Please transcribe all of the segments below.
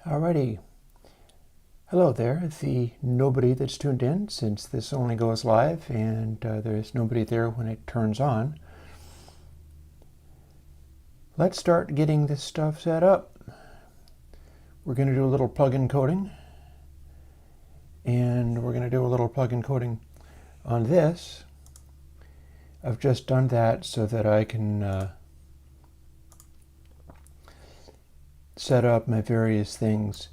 Alrighty. Hello there, the nobody that's tuned in, since this only goes live and there's nobody there when it turns on. Let's start getting this stuff set up. We're going to do a little plugin coding, and we're going to do a little plugin coding on this. I've just done that so that I can set up my various things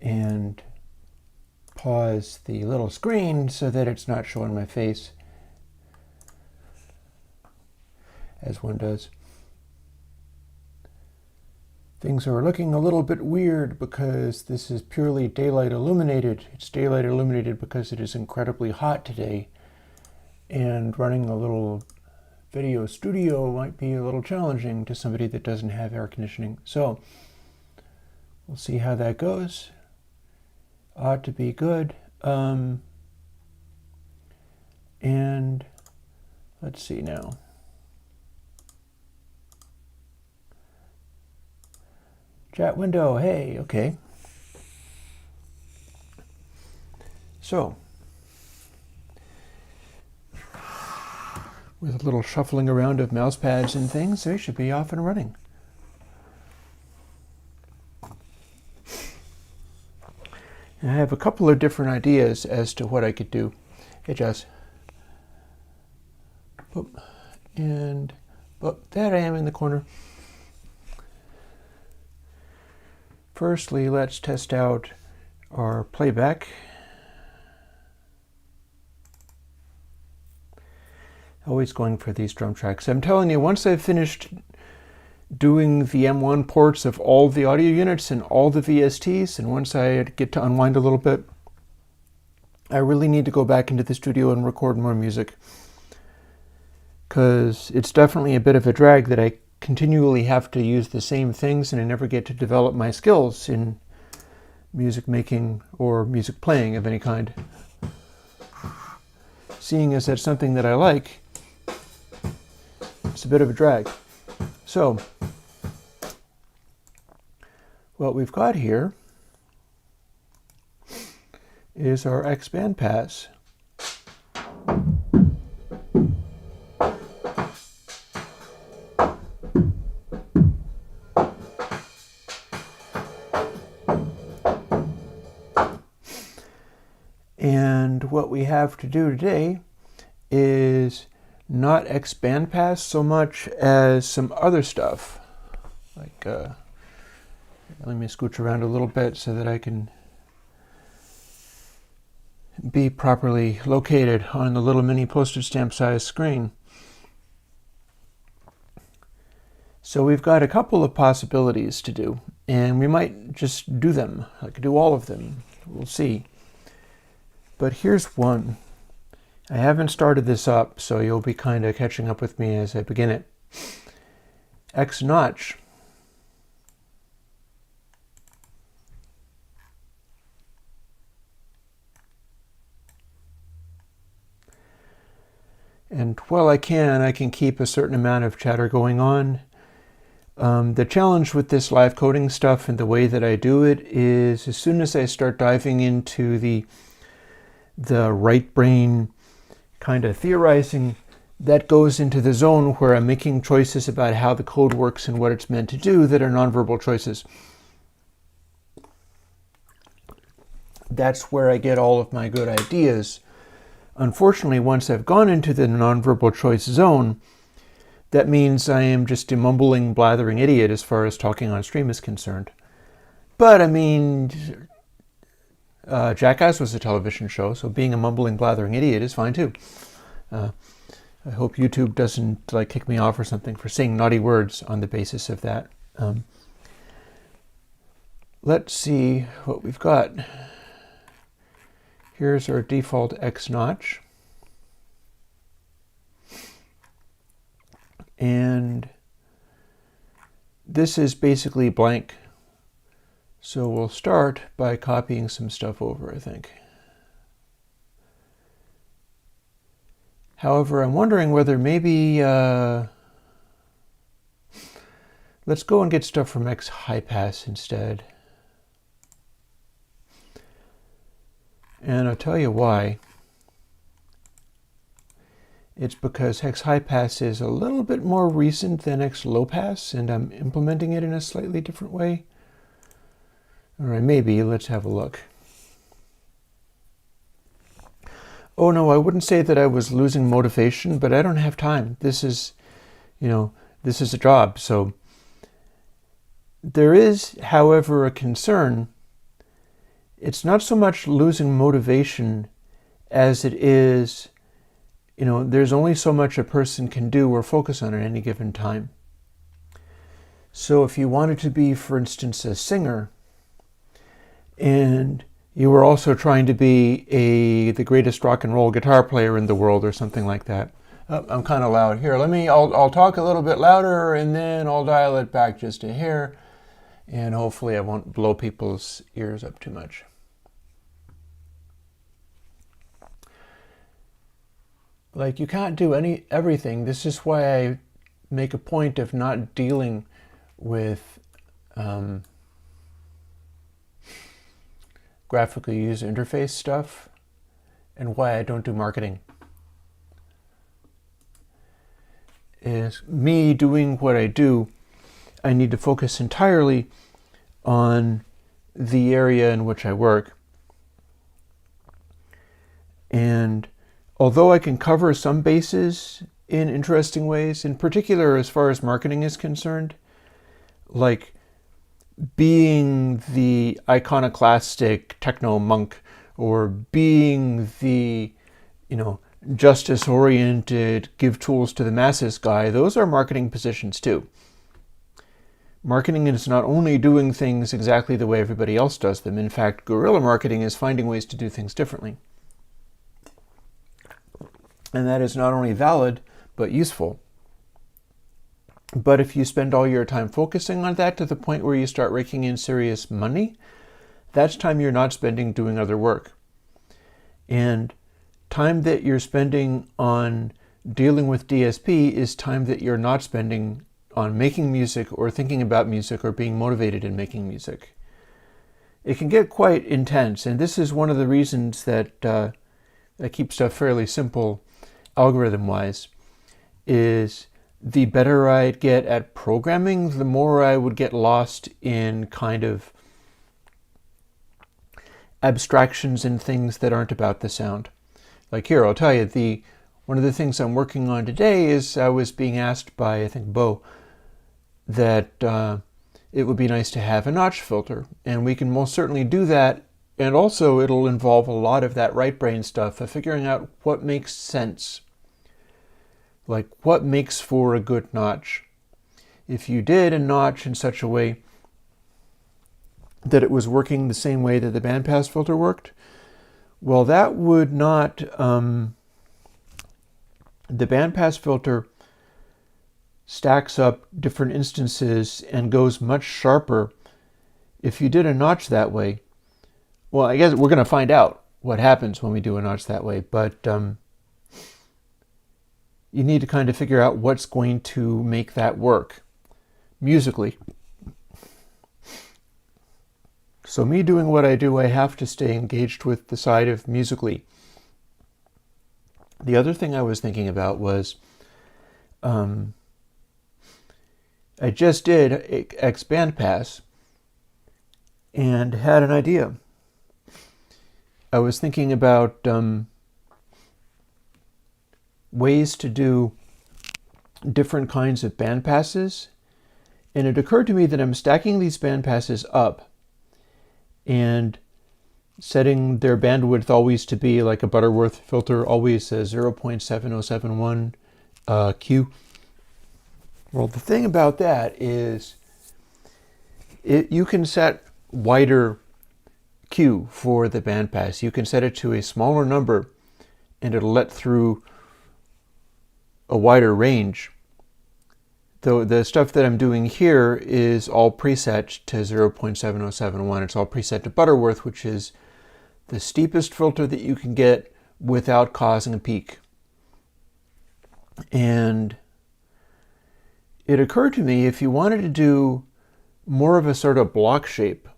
and pause the little screen so that it's not showing my face as one does. Things are looking a little bit weird because this is purely daylight illuminated. It's daylight illuminated because it is incredibly hot today, and running a little video studio might be a little challenging to somebody that doesn't have air conditioning. So we'll see how that goes. Ought to be good. And let's see now. Chat window, hey, okay. So, with a little shuffling around of mouse pads and things, they should be off and running. And I have a couple of different ideas as to what I could do. Hey, Jess. Boop. And boop. There I am in the corner. Firstly, let's test out our playback. Always going for these drum tracks. I'm telling you, once I've finished doing the M1 ports of all the audio units and all the VSTs, and once I get to unwind a little bit, I really need to go back into the studio and record more music, because it's definitely a bit of a drag that I continually have to use the same things and I never get to develop my skills in music making or music playing of any kind. Seeing as that's something that I like, it's a bit of a drag. So, what we've got here is our Bandpass. And what we have to do today is not Bandpass so much as some other stuff. Like, let me scooch around a little bit so that I can be properly located on the little mini postage stamp size screen. So we've got a couple of possibilities to do, and we might just do them, like do all of them. We'll see. But here's one. I haven't started this up, so you'll be kind of catching up with me as I begin it. XNotch. And while I can keep a certain amount of chatter going on. The challenge with this live coding stuff and the way that I do it is as soon as I start diving into the right brain kind of theorizing, that goes into the zone where I'm making choices about how the code works and what it's meant to do that are nonverbal choices. That's where I get all of my good ideas. Unfortunately, once I've gone into the nonverbal choice zone, that means I am just a mumbling, blathering idiot as far as talking on stream is concerned. But I mean, Jackass was a television show, so being a mumbling, blathering idiot is fine too. I hope YouTube doesn't kick me off or something for saying naughty words on the basis of that. Let's see what we've got. Here's our default XNotch. And this is basically blank. So we'll start by copying some stuff over, I think. However, I'm wondering whether maybe let's go and get stuff from XHighPass instead. And I'll tell you why. It's because hex high pass is a little bit more recent than hex low pass, and I'm implementing it in a slightly different way. All right, maybe. Let's have a look. Oh no, I wouldn't say that I was losing motivation, but I don't have time. This is, this is a job. So there is, however, a concern. It's not so much losing motivation as it is, there's only so much a person can do or focus on at any given time. So if you wanted to be, for instance, a singer, and you were also trying to be the greatest rock and roll guitar player in the world or something like that. Oh, I'm kind of loud. Here, I'll talk a little bit louder and then I'll dial it back just a hair, and hopefully I won't blow people's ears up too much. Like, you can't do everything. This is why I make a point of not dealing with graphical user interface stuff, and why I don't do marketing. Is me doing what I do, I need to focus entirely on the area in which I work. And although I can cover some bases in interesting ways, in particular as far as marketing is concerned, like being the iconoclastic techno monk, or being the, justice-oriented, give tools to the masses guy, those are marketing positions too. Marketing is not only doing things exactly the way everybody else does them. In fact, guerrilla marketing is finding ways to do things differently. And that is not only valid, but useful. But if you spend all your time focusing on that to the point where you start raking in serious money, that's time you're not spending doing other work. And time that you're spending on dealing with DSP is time that you're not spending on making music or thinking about music or being motivated in making music. It can get quite intense, and this is one of the reasons that I keep stuff fairly simple algorithm-wise, is the better I'd get at programming, the more I would get lost in kind of abstractions and things that aren't about the sound. Like here, I'll tell you, one of the things I'm working on today is I was being asked by, I think, Bo, that it would be nice to have a notch filter. And we can most certainly do that. And also it'll involve a lot of that right brain stuff of figuring out what makes sense. Like, what makes for a good notch? If you did a notch in such a way that it was working the same way that the bandpass filter worked, well, that would not... the bandpass filter stacks up different instances and goes much sharper if you did a notch that way. Well, I guess we're going to find out what happens when we do a notch that way, but you need to kind of figure out what's going to make that work musically. So me doing what I do, I have to stay engaged with the side of musically. The other thing I was thinking about was I just did X Bandpass and had an idea. I was thinking about ways to do different kinds of bandpasses, and it occurred to me that I'm stacking these bandpasses up and setting their bandwidth always to be like a Butterworth filter, always 0.7071 Q. Well, the thing about that is you can set wider Q for the bandpass. You can set it to a smaller number and it'll let through a wider range. Though the stuff that I'm doing here is all preset to 0.7071. It's all preset to Butterworth, which is the steepest filter that you can get without causing a peak. And it occurred to me, if you wanted to do more of a sort of block shape,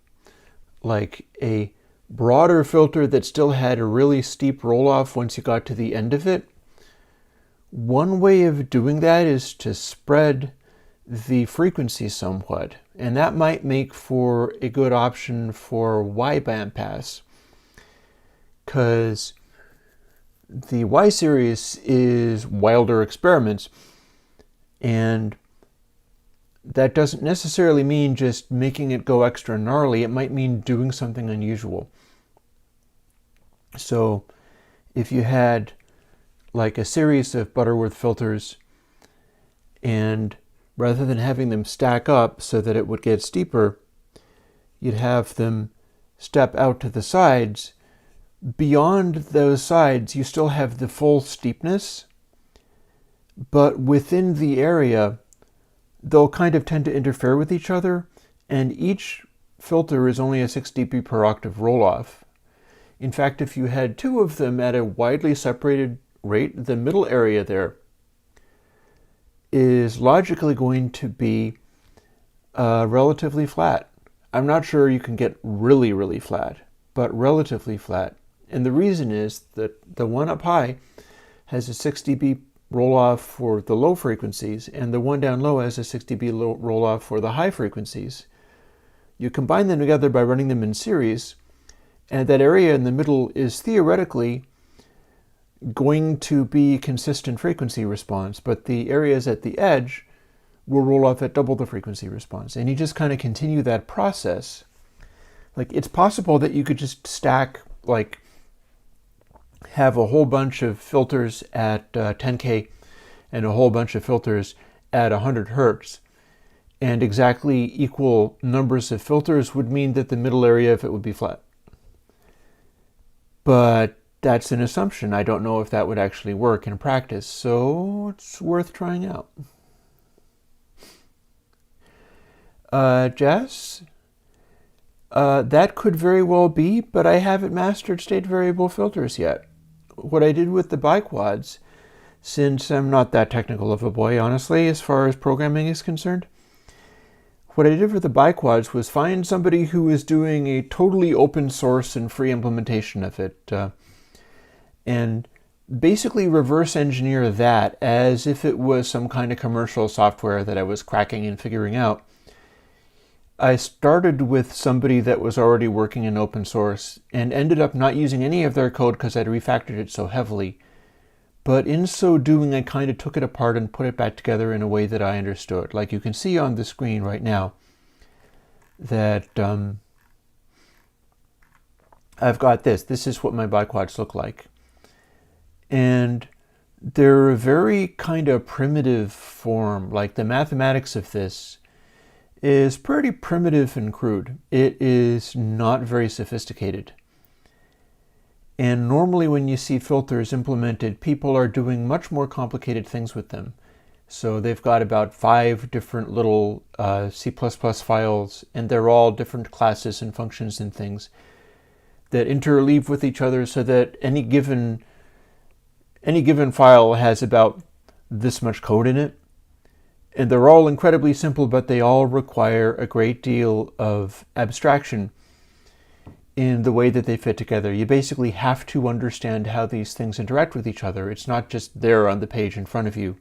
like a broader filter that still had a really steep roll-off once you got to the end of it, one way of doing that is to spread the frequency somewhat. And that might make for a good option for Y bandpass, because the Y series is wilder experiments, and that doesn't necessarily mean just making it go extra gnarly. It might mean doing something unusual. So if you had like a series of Butterworth filters, and rather than having them stack up so that it would get steeper, you'd have them step out to the sides. Beyond those sides, you still have the full steepness, but within the area, they'll kind of tend to interfere with each other, and each filter is only a 6 dB per octave roll-off. In fact, if you had two of them at a widely separated rate, the middle area there is logically going to be relatively flat. I'm not sure you can get really, really flat, but relatively flat. And the reason is that the one up high has a 6 dB roll-off for the low frequencies, and the one down low has a 6 dB roll-off for the high frequencies. You combine them together by running them in series, and that area in the middle is theoretically going to be consistent frequency response, but the areas at the edge will roll off at double the frequency response. And you just kind of continue that process. Like, it's possible that you could just stack, like, have a whole bunch of filters at 10K and a whole bunch of filters at 100 Hertz. And exactly equal numbers of filters would mean that the middle area of it would be flat. But that's an assumption. I don't know if that would actually work in practice, so it's worth trying out. Jess? That could very well be, but I haven't mastered state variable filters yet. What I did with the biquads, since I'm not that technical of a boy, honestly, as far as programming is concerned, what I did for the biquads was find somebody who was doing a totally open source and free implementation of it, and basically reverse engineer that as if it was some kind of commercial software that I was cracking and figuring out. I started with somebody that was already working in open source and ended up not using any of their code because I'd refactored it so heavily. But in so doing, I kind of took it apart and put it back together in a way that I understood. Like you can see on the screen right now that I've got this. This is what my biquads look like. And they're a very kind of primitive form. Like the mathematics of this is pretty primitive and crude. It is not very sophisticated. And normally when you see filters implemented, people are doing much more complicated things with them. So they've got about 5 different little C++ files, and they're all different classes and functions and things that interleave with each other so that any given file has about this much code in it. And they're all incredibly simple, but they all require a great deal of abstraction in the way that they fit together. You basically have to understand how these things interact with each other. It's not just there on the page in front of you,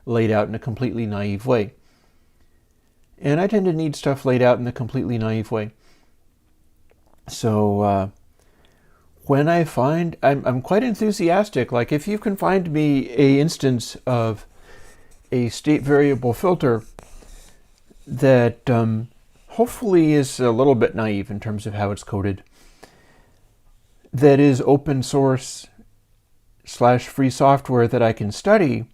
laid out in a completely naive way. And I tend to need stuff laid out in a completely naive way. So when I find, I'm quite enthusiastic. Like if you can find me a instance of a state variable filter that hopefully is a little bit naive in terms of how it's coded, that is open source / free software that I can study,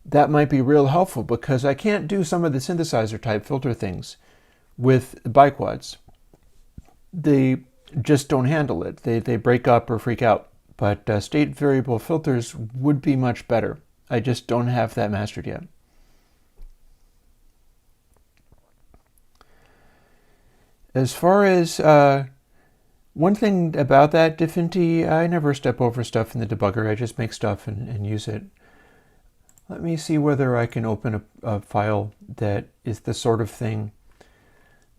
that might be real helpful, because I can't do some of the synthesizer type filter things with biquads. They just don't handle it. They break up or freak out. But state variable filters would be much better. I just don't have that mastered yet. As far as one thing about that, Diffinty, I never step over stuff in the debugger. I just make stuff and use it. Let me see whether I can open a file that is the sort of thing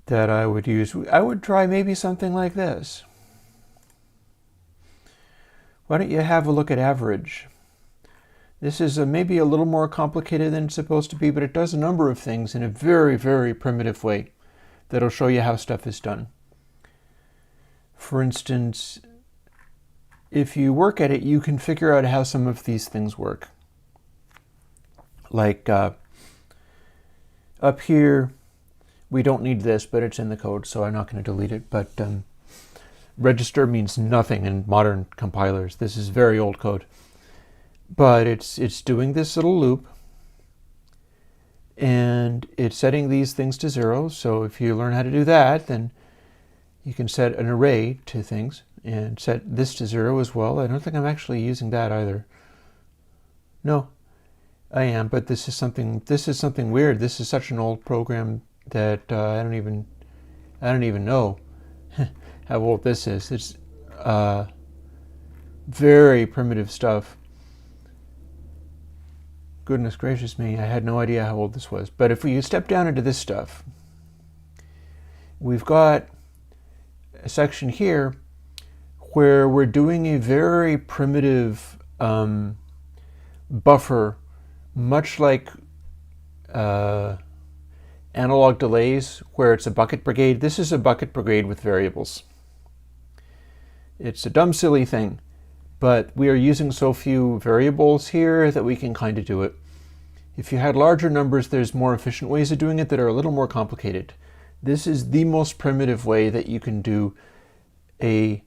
that I would use. I would try maybe something like this. Why don't you have a look at average? This is maybe a little more complicated than it's supposed to be, but it does a number of things in a very, very primitive way that'll show you how stuff is done. For instance, if you work at it, you can figure out how some of these things work. Like up here, we don't need this, but it's in the code, so I'm not going to delete it. But register means nothing in modern compilers. This is very old code. But it's doing this little loop, and it's setting these things to 0. So if you learn how to do that, then you can set an array to things and set this to 0 as well. I don't think I'm actually using that either. No, I am, but this is something weird. This is such an old program that I don't even know how old this is. It's very primitive stuff. Goodness gracious me, I had no idea how old this was. But if we step down into this stuff, we've got a section here where we're doing a very primitive buffer, much like analog delays, where it's a bucket brigade. This is a bucket brigade with variables. It's a dumb, silly thing, but we are using so few variables here that we can kind of do it. If you had larger numbers, there's more efficient ways of doing it that are a little more complicated. This is the most primitive way that you can do a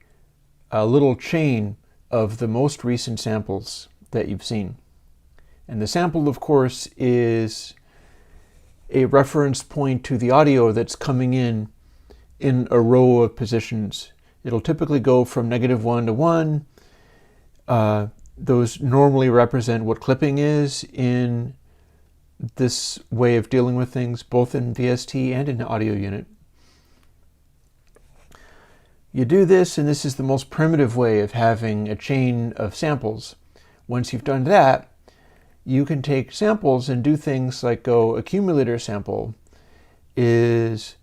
little chain of the most recent samples that you've seen. And the sample, of course, is a reference point to the audio that's coming in a row of positions. It'll typically go from -1 to 1. Those normally represent what clipping is in this way of dealing with things, both in VST and in audio unit. You do this, and this is the most primitive way of having a chain of samples. Once you've done that, you can take samples and do things like go accumulator sample is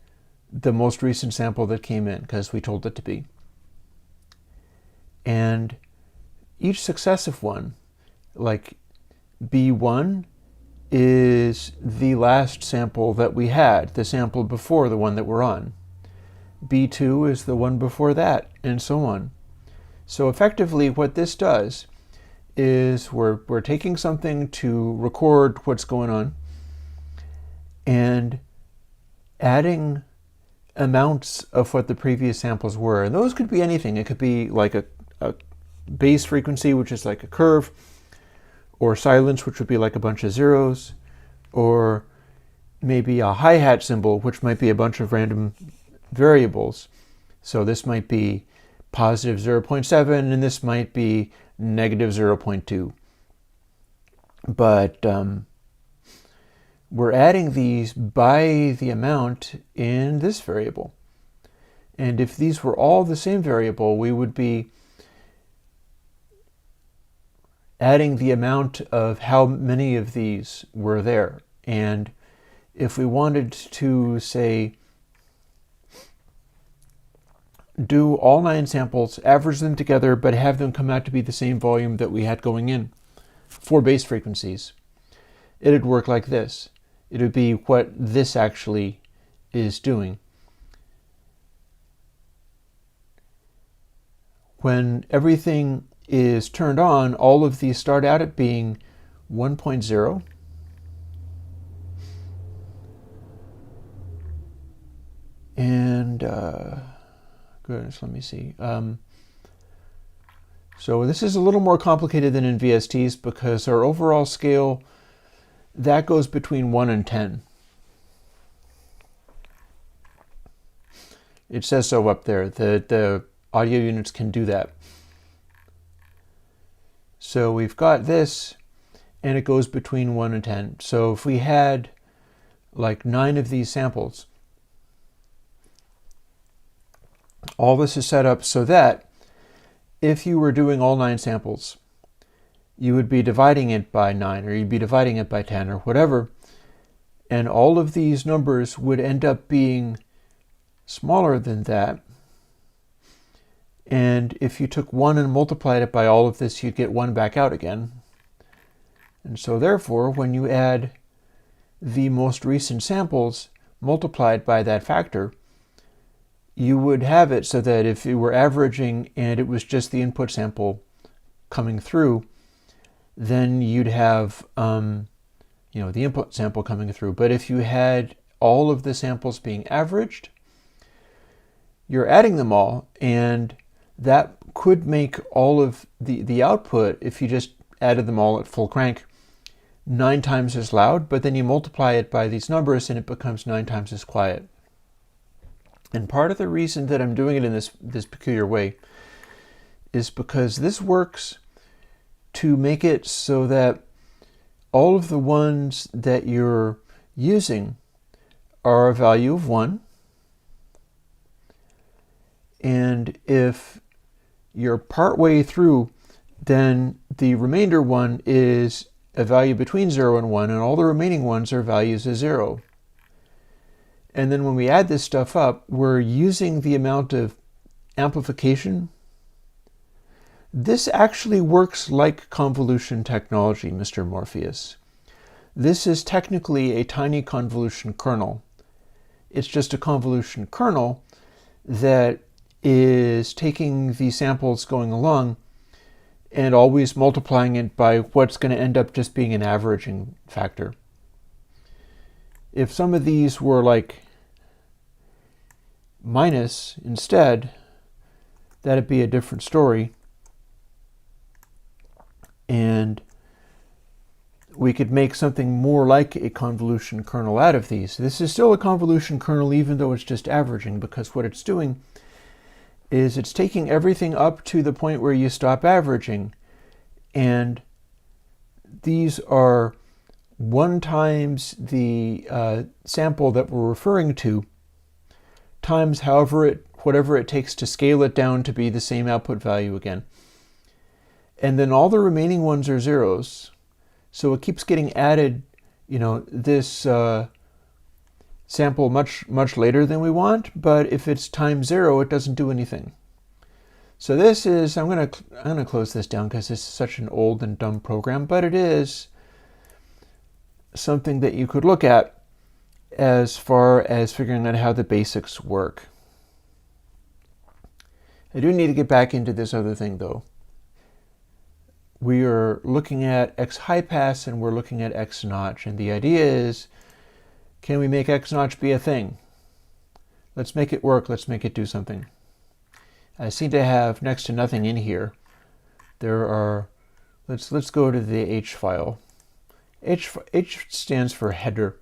the most recent sample that came in because we told it to be. And each successive one, like B1, is the last sample that we had, the sample before the one that we're on. B2 is the one before that, and so on. So effectively what this does is we're taking something to record what's going on and adding amounts of what the previous samples were. And those could be anything. It could be like a bass frequency, which is like a curve, or silence, which would be like a bunch of zeros, or maybe a hi-hat symbol, which might be a bunch of random variables. So this might be positive 0.7, and this might be negative 0.2. But we're adding these by the amount in this variable. And if these were all the same variable, we would be adding the amount of how many of these were there. And if we wanted to, say, do all 9 samples, average them together, but have them come out to be the same volume that we had going in for bass frequencies, it'd work like this. It would be what this actually is doing. When everything is turned on, all of these start out at being 1.0. And goodness, let me see. So this is a little more complicated than in VSTs because our overall scale, that goes between 1 and 10. It says so up there. The audio units can do that. So we've got this, and it goes between 1 and 10. So if we had like 9 of these samples, all this is set up so that if you were doing all 9 samples, you would be dividing it by 9, or you'd be dividing it by 10, or whatever, and all of these numbers would end up being smaller than that And if you took 1 and multiplied it by all of this, you'd get 1 back out again. And so therefore, when you add the most recent samples multiplied by that factor, you would have it so that if you were averaging and it was just the input sample coming through, then you'd have the input sample coming through. But if you had all of the samples being averaged, you're adding them all, and that could make all of the output, if you just added them all at full crank, 9 times as loud, but then you multiply it by these numbers and it becomes 9 times as quiet. And part of the reason that I'm doing it in this peculiar way is because this works to make it so that all of the ones that you're using are a value of 1. And if you're partway through, then the remainder one is a value between 0 and 1, and all the remaining ones are values of 0. And then when we add this stuff up, we're using the amount of amplification. This actually works like convolution technology, Mr. Morpheus. This is technically a tiny convolution kernel. It's just a convolution kernel that is taking the samples going along and always multiplying it by what's going to end up just being an averaging factor. If some of these were like minus instead, that'd be a different story. And we could make something more like a convolution kernel out of these. This is still a convolution kernel even though it's just averaging, because what it's doing is it's taking everything up to the point where you stop averaging, and these are 1 times the sample that we're referring to times whatever it takes to scale it down to be the same output value again. And then all the remaining ones are zeros, so it keeps getting added, this sample much later than we want, but if it's times 0, it doesn't do anything. So this is, I'm gonna close this down because this is such an old and dumb program, but it is something that you could look at as far as figuring out how the basics work. I do need to get back into this other thing though. We are looking at X high pass and we're looking at XNotch, and the idea is, can we make XNotch be a thing? Let's make it work. Let's make it do something. I seem to have next to nothing in here. There are, let's go to the H file. H stands for header.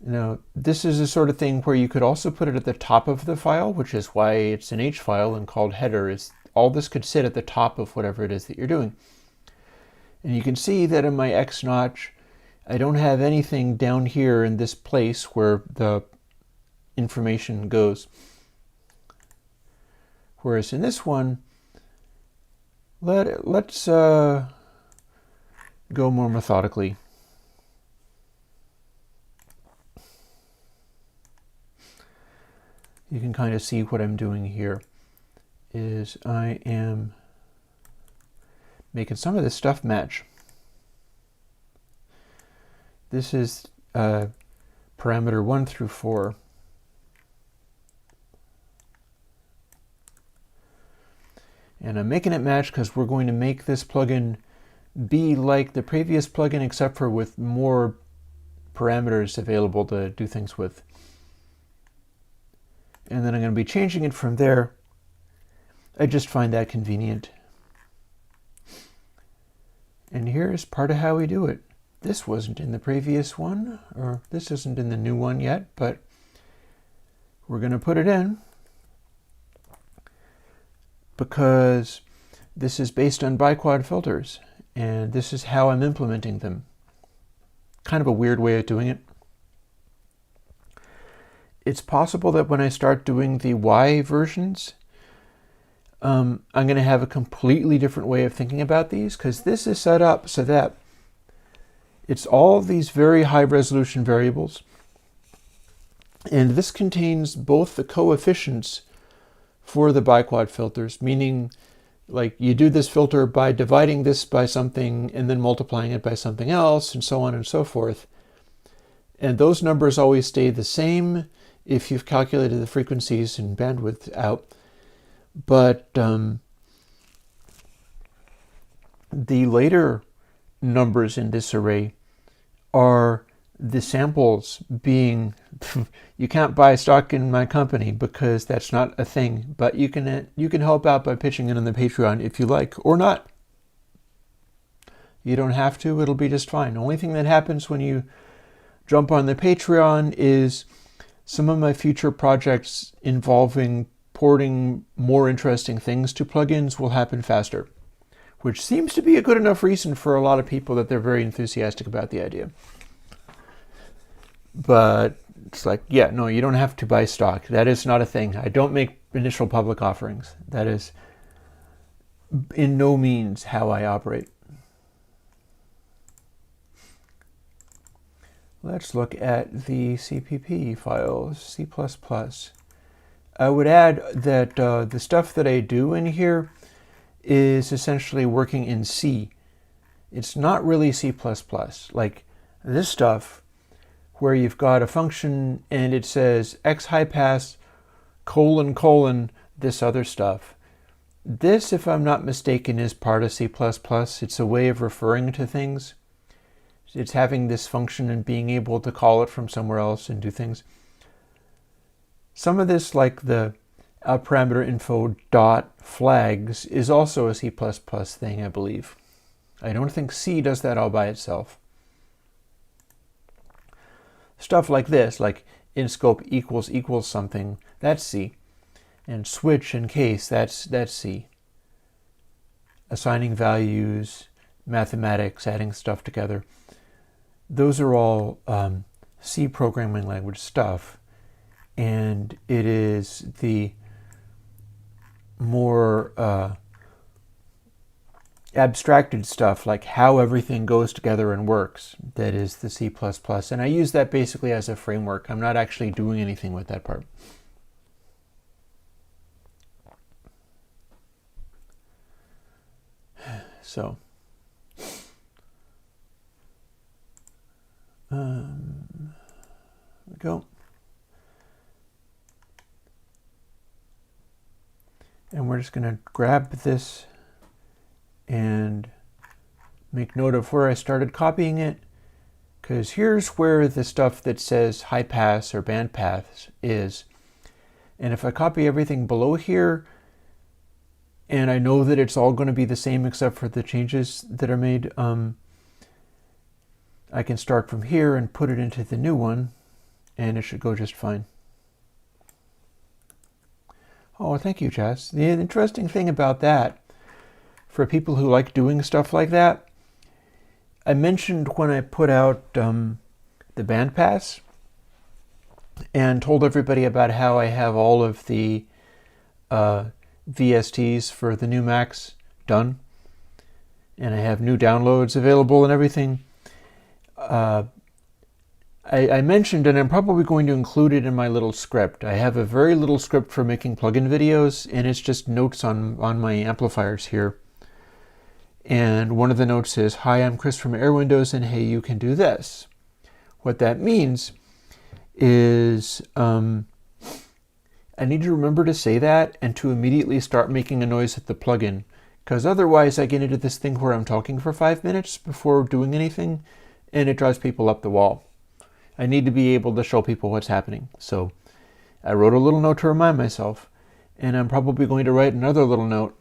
Now, this is the sort of thing where you could also put it at the top of the file, which is why it's an H file and called header. Is all this could sit at the top of whatever it is that you're doing. And you can see that in my XNotch, I don't have anything down here in this place where the information goes. Whereas in this one, let's go more methodically. You can kind of see what I'm doing here is I am making some of this stuff match. This is parameter 1 through 4. And I'm making it match because we're going to make this plugin be like the previous plugin, except for with more parameters available to do things with. And then I'm going to be changing it from there. I just find that convenient. And here's part of how we do it. This wasn't in the previous one, or this isn't in the new one yet, but we're going to put it in because this is based on biquad filters, and this is how I'm implementing them. Kind of a weird way of doing it. It's possible that when I start doing the Y versions, I'm going to have a completely different way of thinking about these, because this is set up so that it's all these very high resolution variables, and this contains both the coefficients for the biquad filters, meaning like you do this filter by dividing this by something and then multiplying it by something else and so on and so forth. And those numbers always stay the same if you've calculated the frequencies and bandwidth out. But the later numbers in this array are the samples being, you can't buy stock in my company because that's not a thing, but you can help out by pitching in on the Patreon if you like, or not. You don't have to, it'll be just fine. The only thing that happens when you jump on the Patreon is some of my future projects involving porting more interesting things to plugins will happen faster, which seems to be a good enough reason for a lot of people that they're very enthusiastic about the idea. But it's like, yeah, no, you don't have to buy stock. That is not a thing. I don't make initial public offerings. That is in no means how I operate. Let's look at the Cpp files, C++. I would add that the stuff that I do in here is essentially working in C. It's not really C++. Like this stuff where you've got a function and it says x high pass : this other stuff. This, if I'm not mistaken, is part of C++. It's a way of referring to things. It's having this function and being able to call it from somewhere else and do things. Some of this, like the parameter info dot flags, is also a C++ thing, I believe. I don't think C does that all by itself. Stuff like this, like in scope equals something, that's C. And switch and case, that's C. Assigning values, mathematics, adding stuff together. Those are all C programming language stuff. And it is the more abstracted stuff, like how everything goes together and works, that is the C++. And I use that basically as a framework. I'm not actually doing anything with that part. So, there we go. And we're just going to grab this and make note of where I started copying it, because here's where the stuff that says high pass or bandpass is. And if I copy everything below here, and I know that it's all going to be the same except for the changes that are made, I can start from here and put it into the new one, and it should go just fine. Oh, thank you, Chas. The interesting thing about that, for people who like doing stuff like that, I mentioned when I put out the Bandpass and told everybody about how I have all of the VSTs for the new Macs done, and I have new downloads available and everything. I mentioned, and I'm probably going to include it in my little script. I have a very little script for making plugin videos, and it's just notes on my amplifiers here. And one of the notes is, "Hi, I'm Chris from Airwindows, and hey, you can do this." What that means is I need to remember to say that and to immediately start making a noise at the plugin, because otherwise I get into this thing where I'm talking for 5 minutes before doing anything, and it drives people up the wall. I need to be able to show people what's happening. So I wrote a little note to remind myself, and I'm probably going to write another little note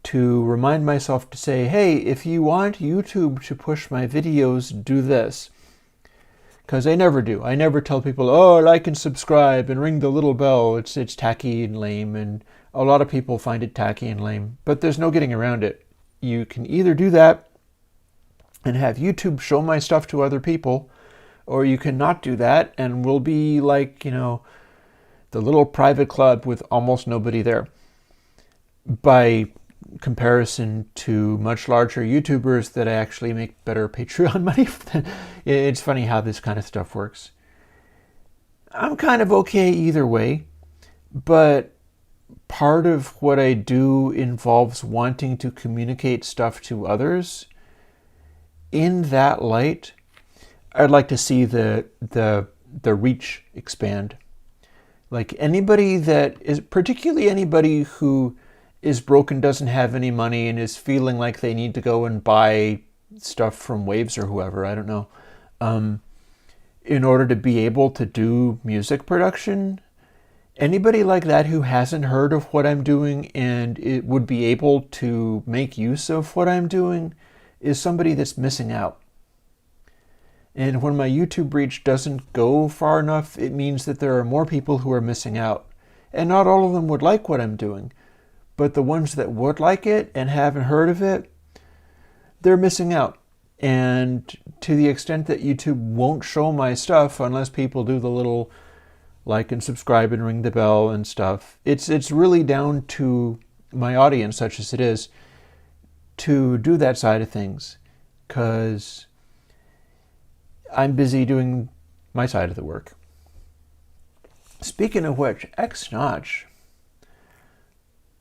to remind myself to say, hey, if you want YouTube to push my videos, do this. Because I never do. I never tell people, oh, like and subscribe and ring the little bell. It's tacky and lame, and a lot of people find it tacky and lame, but there's no getting around it. You can either do that and have YouTube show my stuff to other people, or you can not do that and we'll be like, the little private club with almost nobody there. By comparison to much larger YouTubers that actually make better Patreon money. It's funny how this kind of stuff works. I'm kind of okay either way, but part of what I do involves wanting to communicate stuff to others. In that light, I'd like to see the reach expand. Like anybody that is, particularly anybody who is broke and doesn't have any money and is feeling like they need to go and buy stuff from Waves or whoever, I don't know, in order to be able to do music production. Anybody like that who hasn't heard of what I'm doing and it would be able to make use of what I'm doing is somebody that's missing out. And when my YouTube reach doesn't go far enough, it means that there are more people who are missing out. And not all of them would like what I'm doing. But the ones that would like it and haven't heard of it, they're missing out. And to the extent that YouTube won't show my stuff unless people do the little like and subscribe and ring the bell and stuff, it's really down to my audience, such as it is, to do that side of things. Because I'm busy doing my side of the work. Speaking of which, XNotch,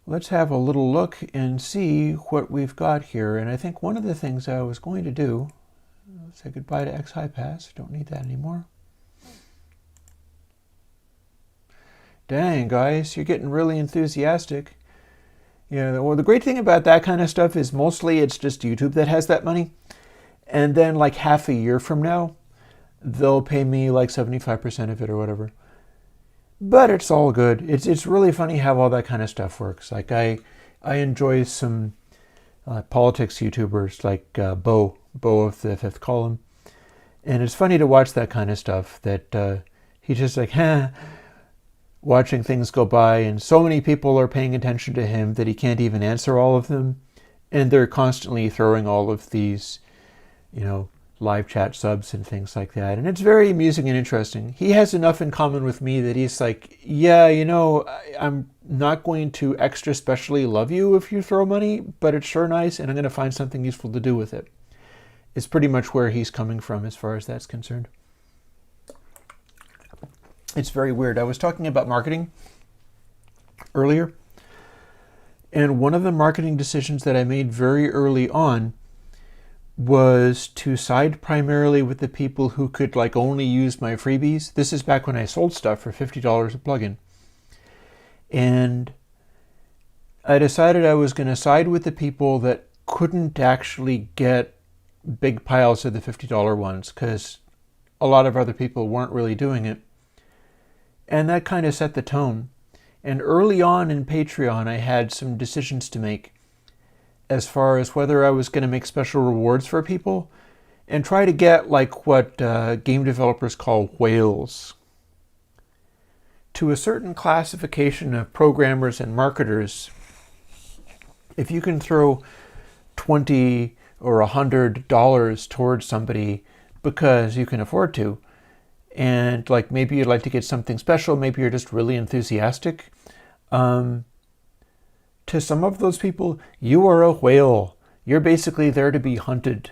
let's have a little look and see what we've got here. And I think one of the things I was going to do, say goodbye to XHiPass, don't need that anymore. Dang, guys, you're getting really enthusiastic. Well, the great thing about that kind of stuff is mostly it's just YouTube that has that money. And then like half a year from now, they'll pay me like 75% of it or whatever. But it's all good. It's really funny how all that kind of stuff works. Like I enjoy some politics YouTubers like Bo of the Fifth Column. And it's funny to watch that kind of stuff that he's just like, watching things go by and so many people are paying attention to him that he can't even answer all of them. And they're constantly throwing all of these, live chat subs and things like that. And it's very amusing and interesting. He has enough in common with me that he's like, yeah, I'm not going to extra specially love you if you throw money, but it's sure nice and I'm going to find something useful to do with it. It's pretty much where he's coming from as far as that's concerned. It's very weird. I was talking about marketing earlier, and one of the marketing decisions that I made very early on was to side primarily with the people who could like only use my freebies. This is back when I sold stuff for $50 a plugin. And I decided I was going to side with the people that couldn't actually get big piles of the $50 ones because a lot of other people weren't really doing it. And that kind of set the tone. And early on in Patreon, I had some decisions to make as far as whether I was going to make special rewards for people and try to get like what game developers call whales. To a certain classification of programmers and marketers, if you can throw $20 or $100 towards somebody because you can afford to, and like maybe you'd like to get something special, maybe you're just really enthusiastic, to some of those people, you are a whale. You're basically there to be hunted.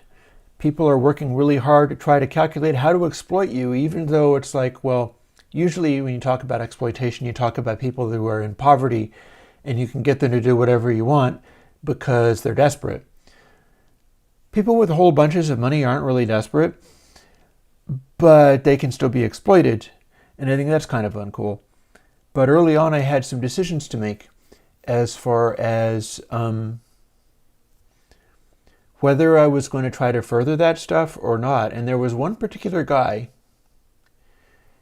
People are working really hard to try to calculate how to exploit you, even though it's like, well, usually when you talk about exploitation, you talk about people who are in poverty and you can get them to do whatever you want because they're desperate. People with whole bunches of money aren't really desperate, but they can still be exploited. And I think that's kind of uncool. But early on, I had some decisions to make as far as whether I was going to try to further that stuff or not. And there was one particular guy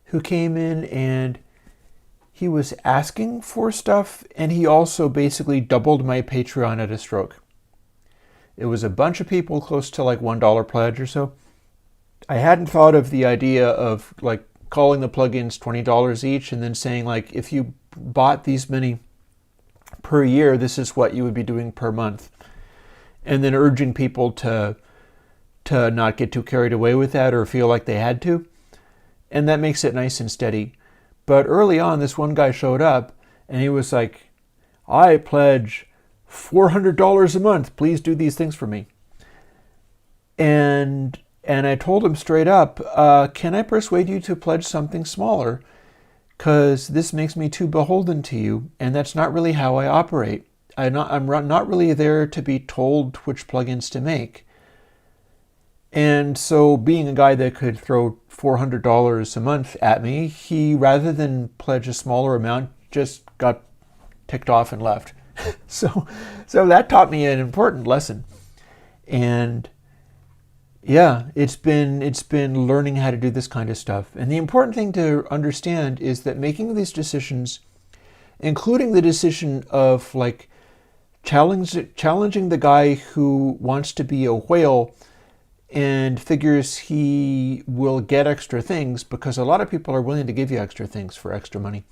who came in and he was asking for stuff, and he also basically doubled my Patreon at a stroke. It was a bunch of people close to like $1 pledge or so. I hadn't thought of the idea of like calling the plugins $20 each and then saying like, if you bought these many per year, this is what you would be doing per month. And then urging people to not get too carried away with that or feel like they had to. And that makes it nice and steady. But early on, this one guy showed up and he was like, I pledge $400 a month. Please do these things for me. And I told him straight up, can I persuade you to pledge something smaller? because this makes me too beholden to you, and that's not really how I operate. I'm not really there to be told which plugins to make. And so being a guy that could throw $400 a month at me, he, rather than pledge a smaller amount, just got ticked off and left. So that taught me an important lesson. And yeah, it's been learning how to do this kind of stuff. And the important thing to understand is that making these decisions, including the decision of like challenging the guy who wants to be a whale and figures he will get extra things, because a lot of people are willing to give you extra things for extra money.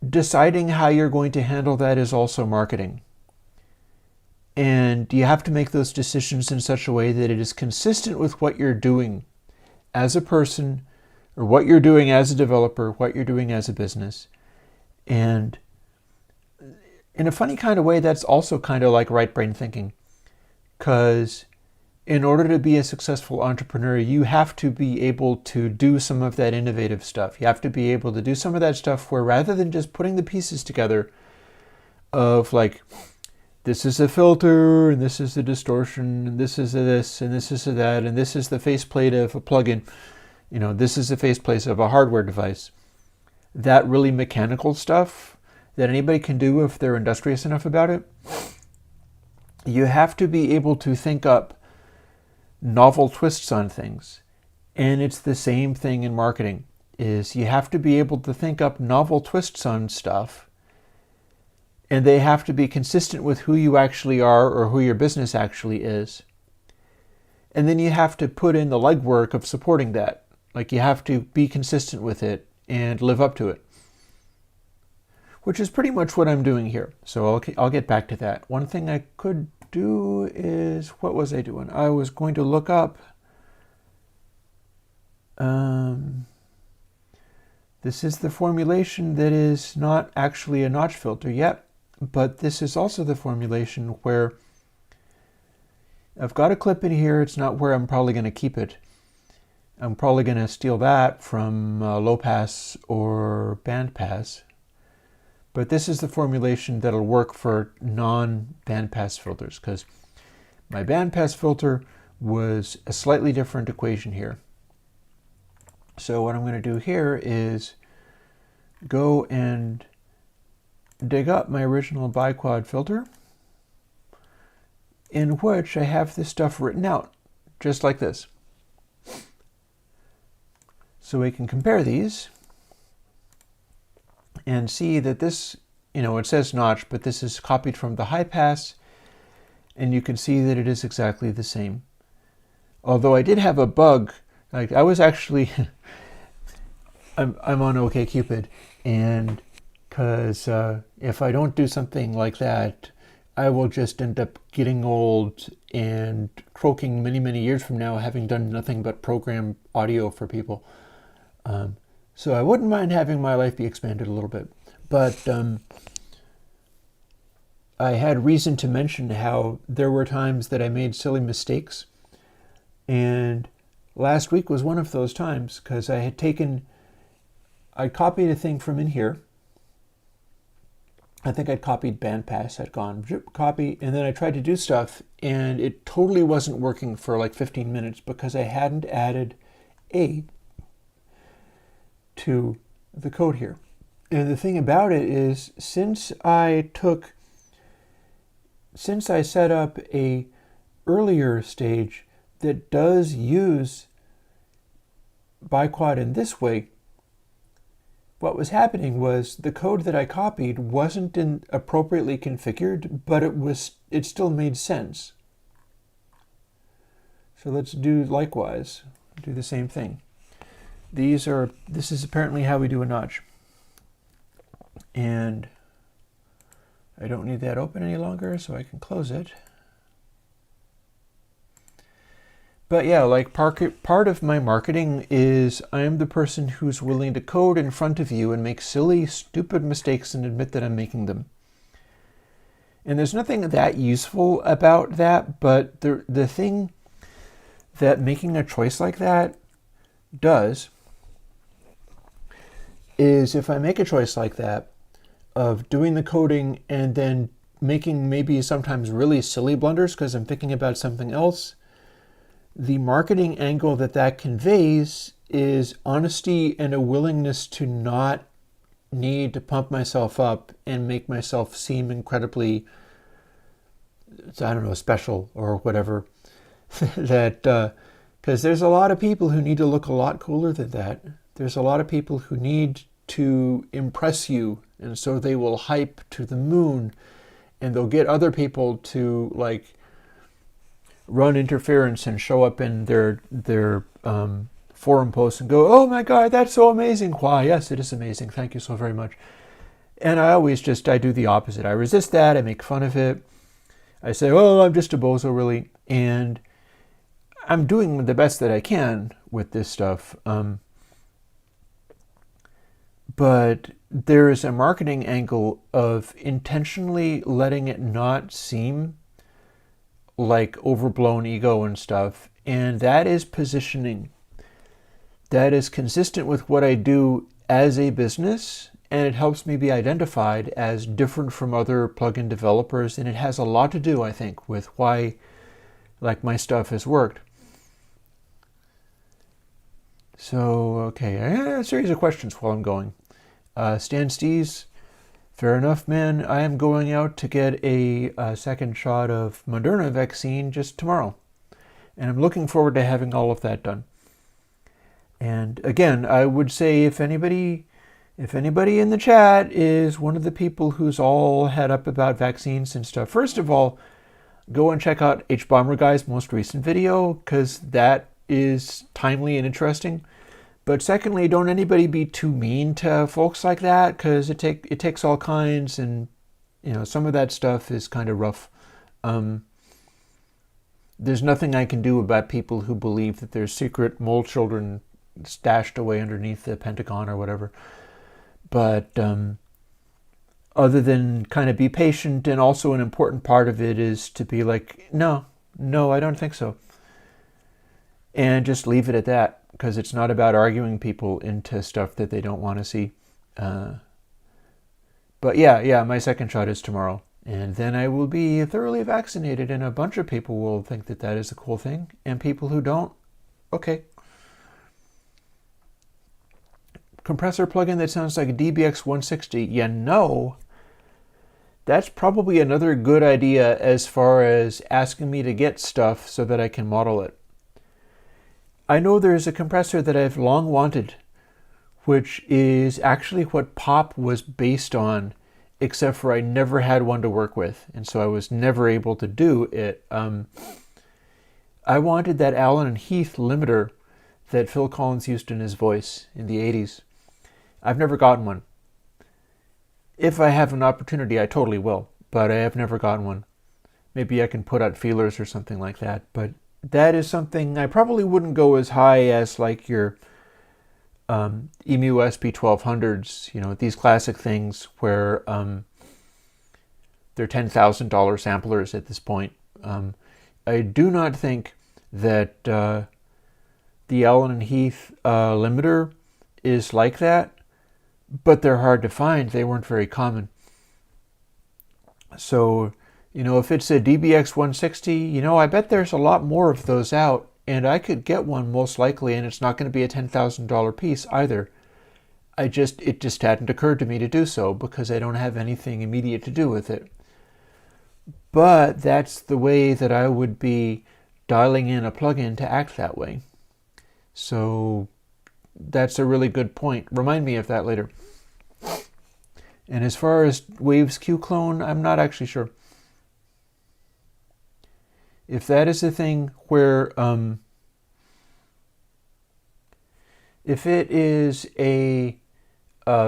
Deciding how you're going to handle that is also marketing. And you have to make those decisions in such a way that it is consistent with what you're doing as a person, or what you're doing as a developer, what you're doing as a business. And in a funny kind of way, that's also kind of like right brain thinking. Because in order to be a successful entrepreneur, you have to be able to do some of that innovative stuff. You have to be able to do some of that stuff where, rather than just putting the pieces together of like, this is a filter, and this is a distortion, and this is a this, and this is a that, and this is the faceplate of a plugin, this is the faceplate of a hardware device. That really mechanical stuff that anybody can do if they're industrious enough about it, you have to be able to think up novel twists on things. And it's the same thing in marketing, is you have to be able to think up novel twists on stuff, and they have to be consistent with who you actually are or who your business actually is. And then you have to put in the legwork of supporting that. Like, you have to be consistent with it and live up to it, which is pretty much what I'm doing here. So I'll get back to that. One thing I could do is, what was I doing? I was going to look up, this is the formulation that is not actually a notch filter yet, but this is also the formulation where I've got a clip in here. It's not where I'm probably going to keep it. I'm probably going to steal that from Low Pass or Bandpass. But this is the formulation that'll work for non-bandpass filters, because my bandpass filter was a slightly different equation here. So what I'm going to do here is go and dig up my original biquad filter, in which I have this stuff written out, just like this. So we can compare these and see that this, it says notch, but this is copied from the high pass, and you can see that it is exactly the same. Although I did have a bug, like I was actually, I'm on OkCupid, and because if I don't do something like that, I will just end up getting old and croaking many, many years from now, having done nothing but program audio for people. So I wouldn't mind having my life be expanded a little bit. But I had reason to mention how there were times that I made silly mistakes. And last week was one of those times, because I copied a thing from in here. I think I'd copied Bandpass, had gone copy, and then I tried to do stuff, and it totally wasn't working for like 15 minutes because I hadn't added A to the code here. And the thing about it is, since I set up a earlier stage that does use biquad in this way, what was happening was the code that I copied wasn't appropriately configured, but it still made sense. So let's do likewise, do the same thing. This is apparently how we do a notch. And I don't need that open any longer, so I can close it. But yeah, like part of my marketing is I am the person who's willing to code in front of you and make silly, stupid mistakes and admit that I'm making them. And there's nothing that useful about that, but the thing that making a choice like that does is if I make a choice like that of doing the coding and then making maybe sometimes really silly blunders because I'm thinking about something else, the marketing angle that that conveys is honesty and a willingness to not need to pump myself up and make myself seem incredibly, I don't know, special or whatever. That because there's a lot of people who need to look a lot cooler than that. There's a lot of people who need to impress you, and so they will hype to the moon, and they'll get other people to like run interference and show up in their forum posts and go, "Oh my God, that's so amazing!" Why, yes, it is amazing. Thank you so very much. And I do the opposite. I resist that. I make fun of it. I say, "Oh, I'm just a bozo, really," and I'm doing the best that I can with this stuff. But there is a marketing angle of intentionally letting it not seem like overblown ego and stuff. And that is positioning. That is consistent with what I do as a business. And it helps me be identified as different from other plugin developers. And it has a lot to do, I think, with why like my stuff has worked. So, okay, I had a series of questions while I'm going. Stan Stees, fair enough, man. I am going out to get a second shot of Moderna vaccine just tomorrow. And I'm looking forward to having all of that done. And again, I would say if anybody in the chat is one of the people who's all head up about vaccines and stuff, first of all, go and check out H-Bomber Guy's most recent video, because that is timely and interesting. But secondly, don't anybody be too mean to folks like that, because it takes all kinds, and some of that stuff is kind of rough. There's nothing I can do about people who believe that there's secret mole children stashed away underneath the Pentagon or whatever. But other than kind of be patient, and also an important part of it is to be like, no, I don't think so. And just leave it at that, because it's not about arguing people into stuff that they don't want to see. But yeah, my second shot is tomorrow. And then I will be thoroughly vaccinated, and a bunch of people will think that that is a cool thing. And people who don't, okay. Compressor plugin that sounds like a DBX 160. Yeah, no. That's probably another good idea as far as asking me to get stuff so that I can model it. I know there's a compressor that I've long wanted, which is actually what Pop was based on, except for I never had one to work with, and so I was never able to do it. I wanted that Allen and Heath limiter that Phil Collins used in his voice in the 80s. I've never gotten one. If I have an opportunity, I totally will, but I have never gotten one. Maybe I can put out feelers or something like that, but that is something I probably wouldn't go as high as like your EMU SP1200s, these classic things where they're $10,000 samplers at this point. I do not think that the Allen and Heath limiter is like that, but they're hard to find. They weren't very common. So, if it's a DBX 160, I bet there's a lot more of those out, and I could get one most likely, and it's not going to be a $10,000 piece either. It just hadn't occurred to me to do so because I don't have anything immediate to do with it. But that's the way that I would be dialing in a plugin to act that way. So that's a really good point. Remind me of that later. And as far as Waves QClone, I'm not actually sure. If that is the thing where, if it is a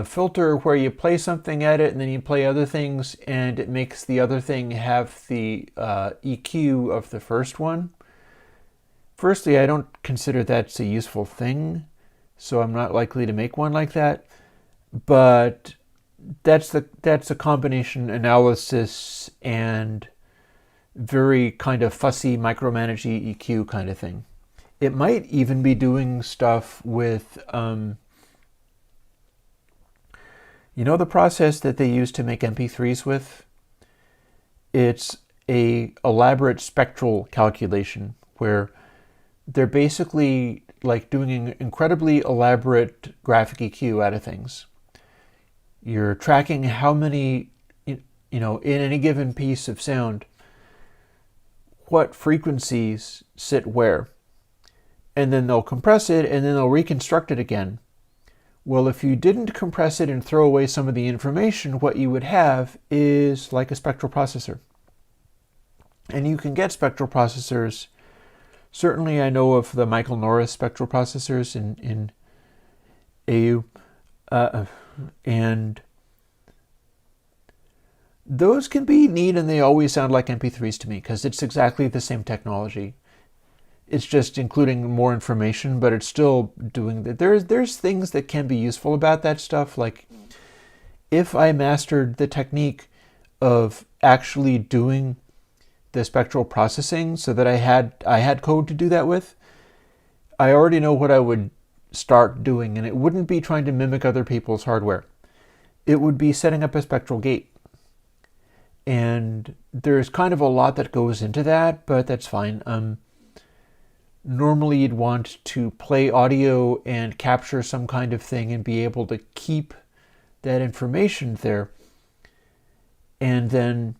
filter where you play something at it and then you play other things and it makes the other thing have the EQ of the first one, firstly, I don't consider that's a useful thing, so I'm not likely to make one like that. But that's a combination analysis and very kind of fussy micromanagey EQ kind of thing. It might even be doing stuff with You know the process that they use to make MP3s with? It's a elaborate spectral calculation where they're basically like doing an incredibly elaborate graphic EQ out of things. You're tracking how many, in any given piece of sound, what frequencies sit where. And then they'll compress it and then they'll reconstruct it again. Well, if you didn't compress it and throw away some of the information, what you would have is like a spectral processor. And you can get spectral processors. Certainly I know of the Michael Norris spectral processors in AU. And those can be neat, and they always sound like MP3s to me because it's exactly the same technology. It's just including more information, but it's still doing that. There's things that can be useful about that stuff. Like if I mastered the technique of actually doing the spectral processing so that I had code to do that with, I already know what I would start doing, and it wouldn't be trying to mimic other people's hardware. It would be setting up a spectral gate. And there's kind of a lot that goes into that, but that's fine. Normally you'd want to play audio and capture some kind of thing and be able to keep that information there. And then,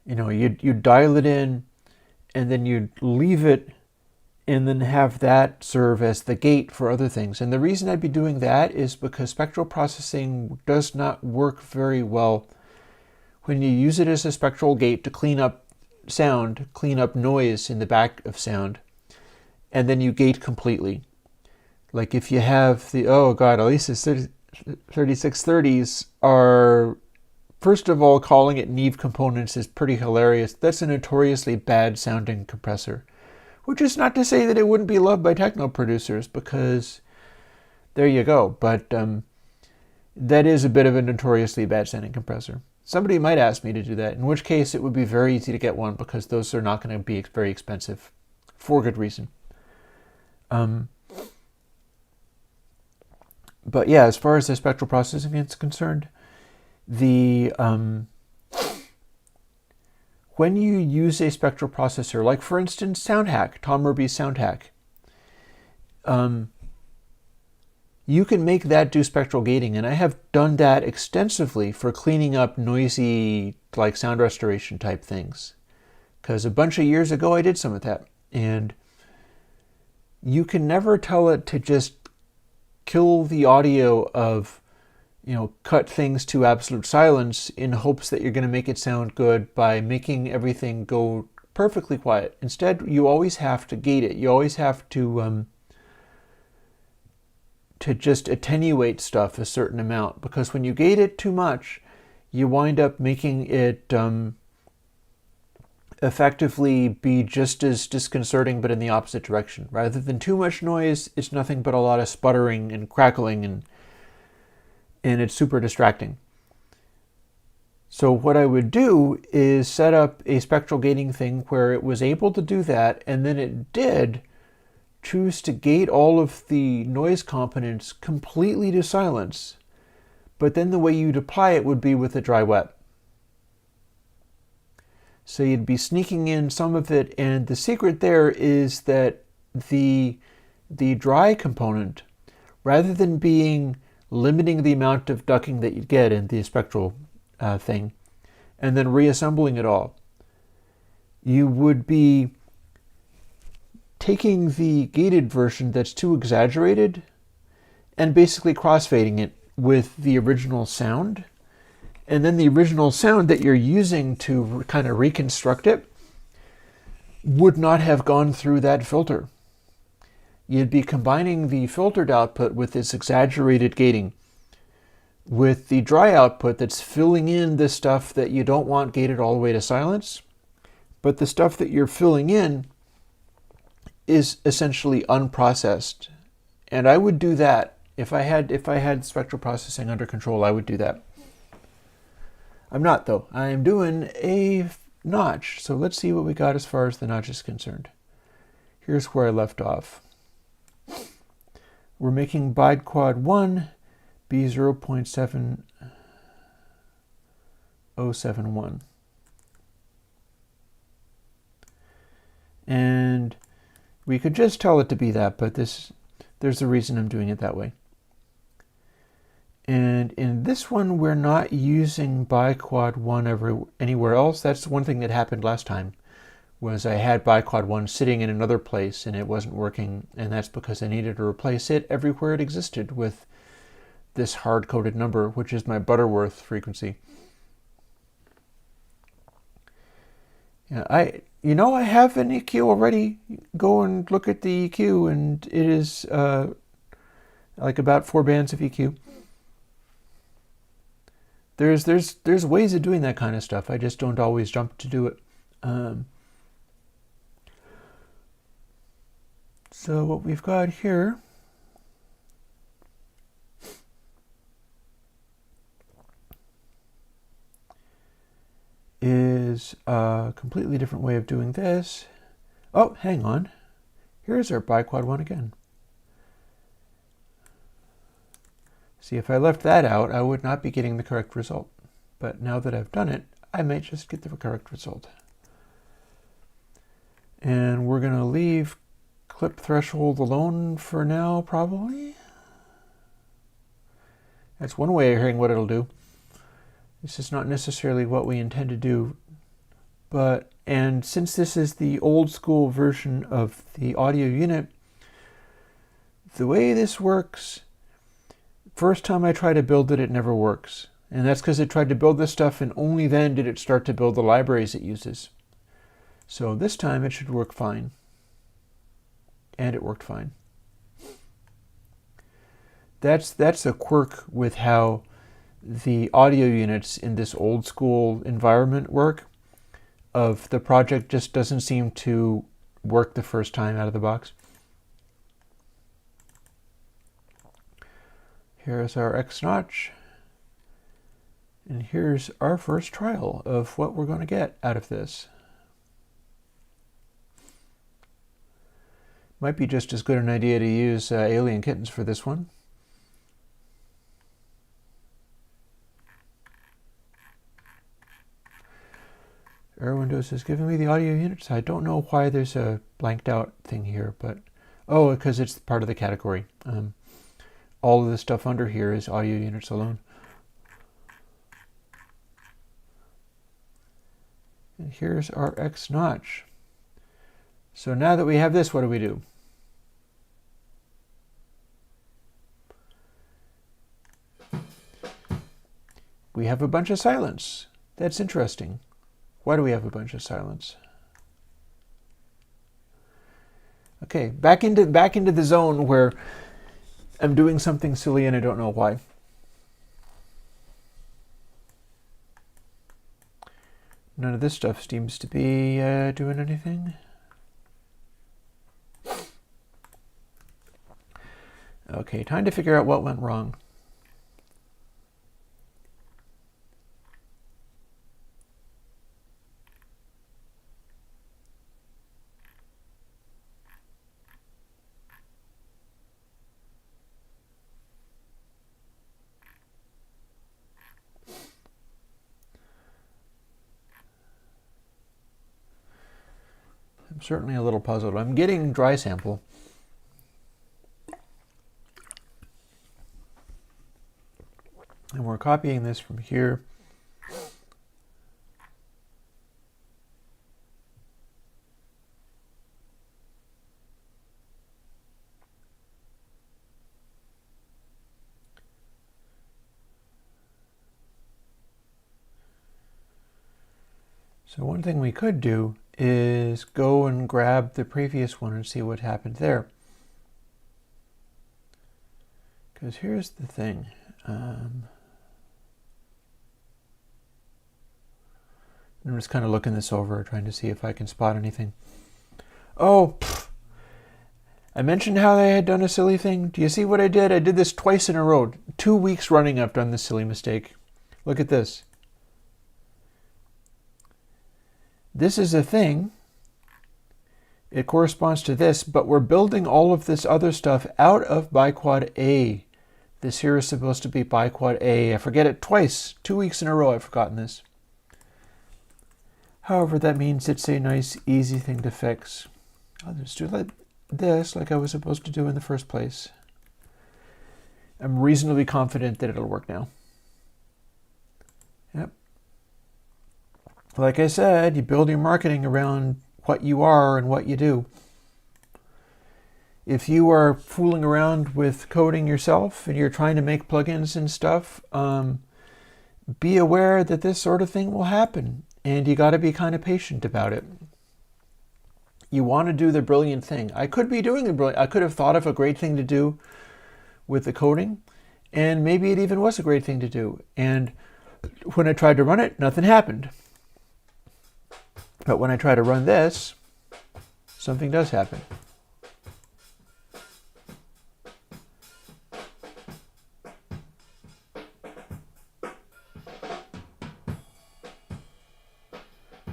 you'd dial it in and then you'd leave it and then have that serve as the gate for other things. And the reason I'd be doing that is because spectral processing does not work very well when you use it as a spectral gate to clean up sound, clean up noise in the back of sound, and then you gate completely. Like if you have at least the 3630s are, first of all, calling it Neve components is pretty hilarious. That's a notoriously bad sounding compressor. Which is not to say that it wouldn't be loved by techno producers, because there you go. But that is a bit of a notoriously bad sounding compressor. Somebody might ask me to do that, in which case it would be very easy to get one because those are not going to be very expensive for good reason. But yeah, as far as the spectral processing is concerned, when you use a spectral processor, like for instance SoundHack, Tom Murby's SoundHack, you can make that do spectral gating, and I have done that extensively for cleaning up noisy, like sound restoration type things. Because a bunch of years ago I did some of that, and you can never tell it to just kill the audio of, cut things to absolute silence in hopes that you're going to make it sound good by making everything go perfectly quiet. Instead, you always have to gate it. You always have to just attenuate stuff a certain amount, because when you gate it too much, you wind up making it effectively be just as disconcerting, but in the opposite direction. Rather than too much noise, it's nothing but a lot of sputtering and crackling, and it's super distracting. So what I would do is set up a spectral gating thing where it was able to do that, and then it did choose to gate all of the noise components completely to silence, but then the way you'd apply it would be with a dry wet. So you'd be sneaking in some of it, and the secret there is that the dry component, rather than being limiting the amount of ducking that you'd get in the spectral thing, and then reassembling it all, you would be taking the gated version that's too exaggerated and basically crossfading it with the original sound. And then the original sound that you're using to kind of reconstruct it would not have gone through that filter. You'd be combining the filtered output with this exaggerated gating with the dry output that's filling in the stuff that you don't want gated all the way to silence, but the stuff that you're filling in is essentially unprocessed. And I would do that. If I had spectral processing under control, I would do that. I'm not, though. I am doing a notch. So let's see what we got as far as the notch is concerned. Here's where I left off. we're making byte quad 1 be 0.7071. And we could just tell it to be that, but there's a reason I'm doing it that way. And in this one, we're not using byte quad 1 anywhere else. That's one thing that happened last time, was I had byte quad 1 sitting in another place and it wasn't working, and that's because I needed to replace it everywhere it existed with this hard-coded number, which is my Butterworth frequency. Yeah, I have an EQ already. Go and look at the EQ, and it is like about 4 bands of EQ. There's ways of doing that kind of stuff. I just don't always jump to do it. So what we've got here is a completely different way of doing this. Oh, hang on. Here's our byte quad 1 again. See, if I left that out, I would not be getting the correct result. But now that I've done it, I might just get the correct result. And we're going to leave clip threshold alone for now, probably. That's one way of hearing what it'll do. This is not necessarily what we intend to do. And since this is the old school version of the audio unit, the way this works, first time I try to build it, it never works. And that's because it tried to build this stuff, and only then did it start to build the libraries it uses. So this time it should work fine. And it worked fine. That's a quirk with how the audio units in this old school environment work. Of the project just doesn't seem to work the first time out of the box. Here's our XNotch. And here's our first trial of what we're going to get out of this. Might be just as good an idea to use Alien Kittens for this one. Airwindows is giving me the audio units. I don't know why there's a blanked out thing here, but oh, because it's part of the category. All of the stuff under here is audio units alone. And here's our XNotch. So now that we have this, what do we do? We have a bunch of silence. That's interesting. Why do we have a bunch of silence? Okay, back into the zone where I'm doing something silly and I don't know why. None of this stuff seems to be doing anything. Okay, time to figure out what went wrong. I'm certainly a little puzzled. I'm getting dry sample. And we're copying this from here. So one thing we could do is go and grab the previous one and see what happened there. Because here's the thing. I'm just kind of looking this over, trying to see if I can spot anything. Oh, I mentioned how they had done a silly thing. Do you see what I did? I did this twice in a row. 2 weeks running I've done this silly mistake. Look at this. This is a thing It corresponds to this, but we're building all of this other stuff out of biquad A. This here is supposed to be biquad A. I forget it twice. 2 weeks in a row I've forgotten this. However, that means it's a nice, easy thing to fix. I'll just do this like I was supposed to do in the first place. I'm reasonably confident that it'll work now. Yep. Like I said, you build your marketing around what you are and what you do. If you are fooling around with coding yourself and you're trying to make plugins and stuff, be aware that this sort of thing will happen, and you got to be kind of patient about it. You want to do the brilliant thing. I could be doing the brilliant. I could have thought of a great thing to do with the coding, and maybe it even was a great thing to do. And when I tried to run it, nothing happened. But when I try to run this, something does happen.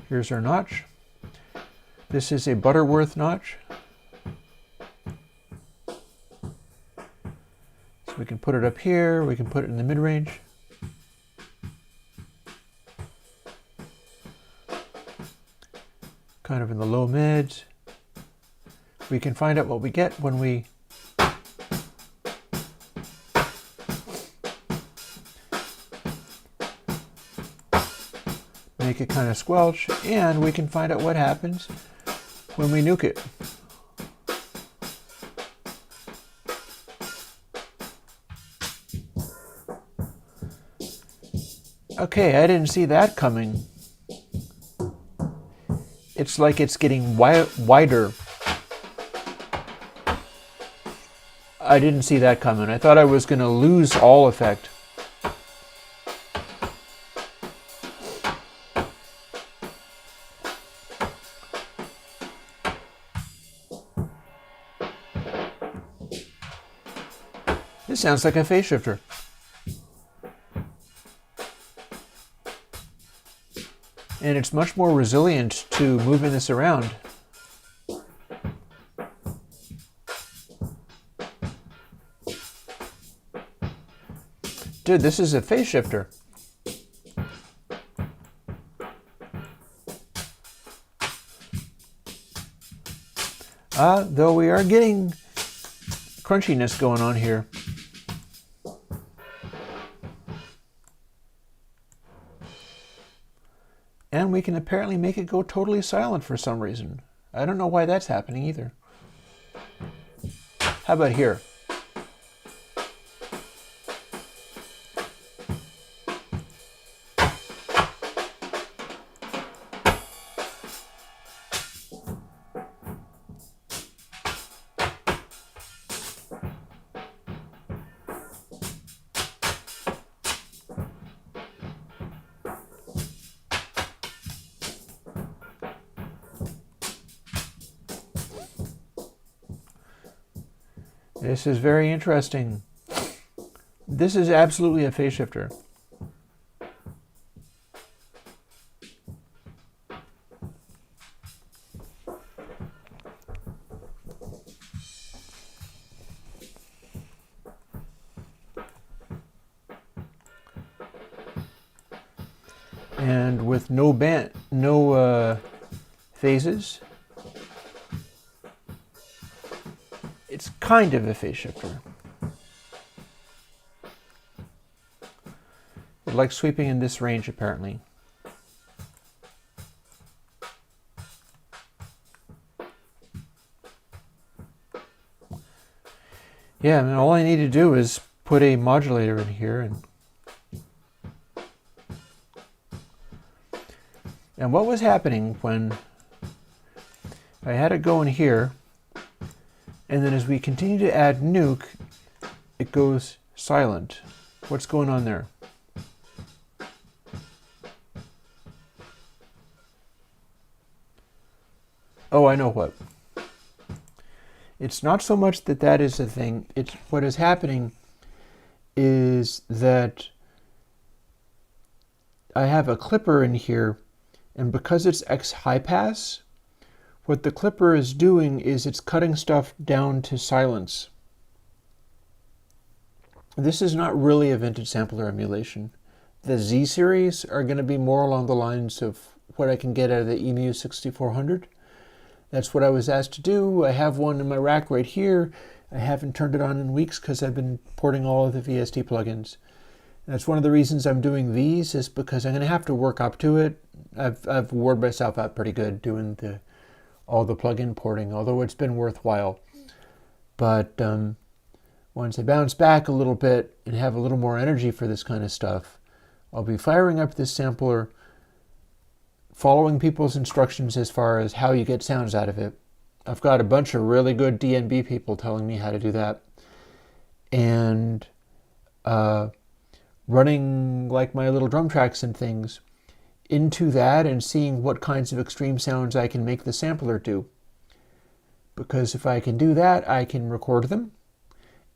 Here's our notch. This is a Butterworth notch. So we can put it up here, we can put it in the mid-range. Kind of in the low mids. We can find out what we get when we make it kind of squelch, and we can find out what happens when we nuke it. Okay, I didn't see that coming. It's like it's getting wider. I didn't see that coming. I thought I was going to lose all effect. This sounds like a phase shifter. And it's much more resilient to moving this around. Dude, this is a phase shifter. Though we are getting crunchiness going on here. And we can apparently make it go totally silent for some reason. I don't know why that's happening either. How about here? This is very interesting. This is absolutely a phase shifter. And with no phases, it's kind of a phase shifter. It likes sweeping in this range, apparently. Yeah, and all I need to do is put a modulator in here and what was happening when I had it go in here, and then as we continue to add nuke, it goes silent. What's going on there? Oh, I know what. It's not so much that that is a thing. It's what is happening is that I have a clipper in here, and because it's X high pass, What the clipper is doing is it's cutting stuff down to silence. This is not really a vintage sampler emulation. The Z series are going to be more along the lines of what I can get out of the EMU 6400. That's what I was asked to do. I have one in my rack right here. I haven't turned it on in weeks because I've been porting all of the VST plugins. That's one of the reasons I'm doing these, is because I'm going to have to work up to it. I've worn myself out pretty good doing all the plugin porting, although it's been worthwhile. But once I bounce back a little bit and have a little more energy for this kind of stuff, I'll be firing up this sampler, following people's instructions as far as how you get sounds out of it. I've got a bunch of really good DNB people telling me how to do that. And running like my little drum tracks and things into that and seeing what kinds of extreme sounds I can make the sampler do. Because if I can do that, I can record them.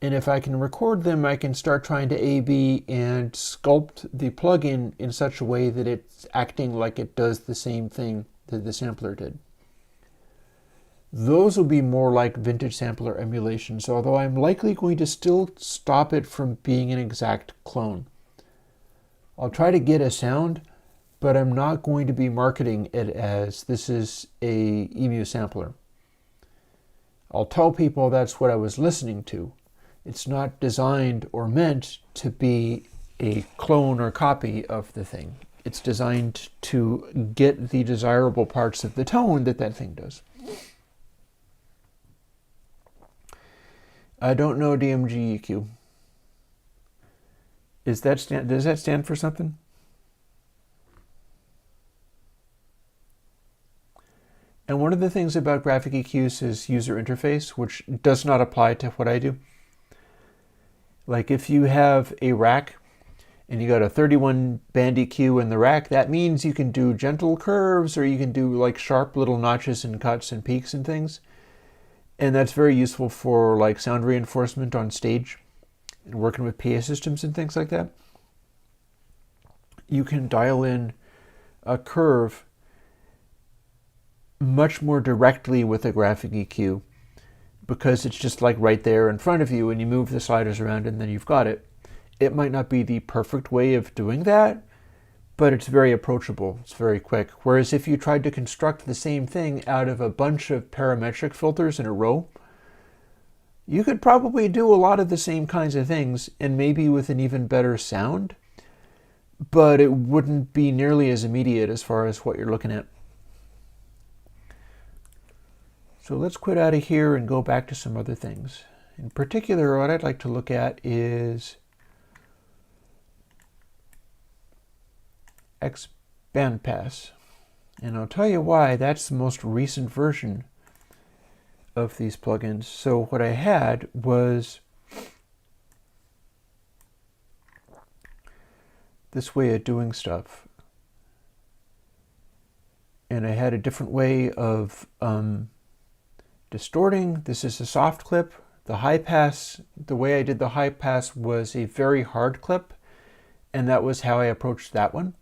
And if I can record them, I can start trying to A/B and sculpt the plugin in such a way that it's acting like it does the same thing that the sampler did. Those will be more like vintage sampler emulations, although I'm likely going to still stop it from being an exact clone. I'll try to get a sound, but I'm not going to be marketing it as this is a EMU sampler. I'll tell people that's what I was listening to. It's not designed or meant to be a clone or copy of the thing. It's designed to get the desirable parts of the tone that that thing does. I don't know DMG EQ. Does that stand for something? And one of the things about graphic EQs is user interface, which does not apply to what I do. Like if you have a rack and you got a 31 band EQ in the rack, that means you can do gentle curves or you can do like sharp little notches and cuts and peaks and things. And that's very useful for like sound reinforcement on stage and working with PA systems and things like that. You can dial in a curve much more directly with a graphic EQ because it's just like right there in front of you and you move the sliders around and then you've got it. It might not be the perfect way of doing that, but it's very approachable. It's very quick. Whereas if you tried to construct the same thing out of a bunch of parametric filters in a row, you could probably do a lot of the same kinds of things and maybe with an even better sound, but it wouldn't be nearly as immediate as far as what you're looking at. So let's quit out of here and go back to some other things. In particular, what I'd like to look at is Bandpass. And I'll tell you why that's the most recent version of these plugins. So what I had was this way of doing stuff. And I had a different way of distorting. This is a soft clip. The high pass, the way I did the high pass was a very hard clip, and that was how I approached that one.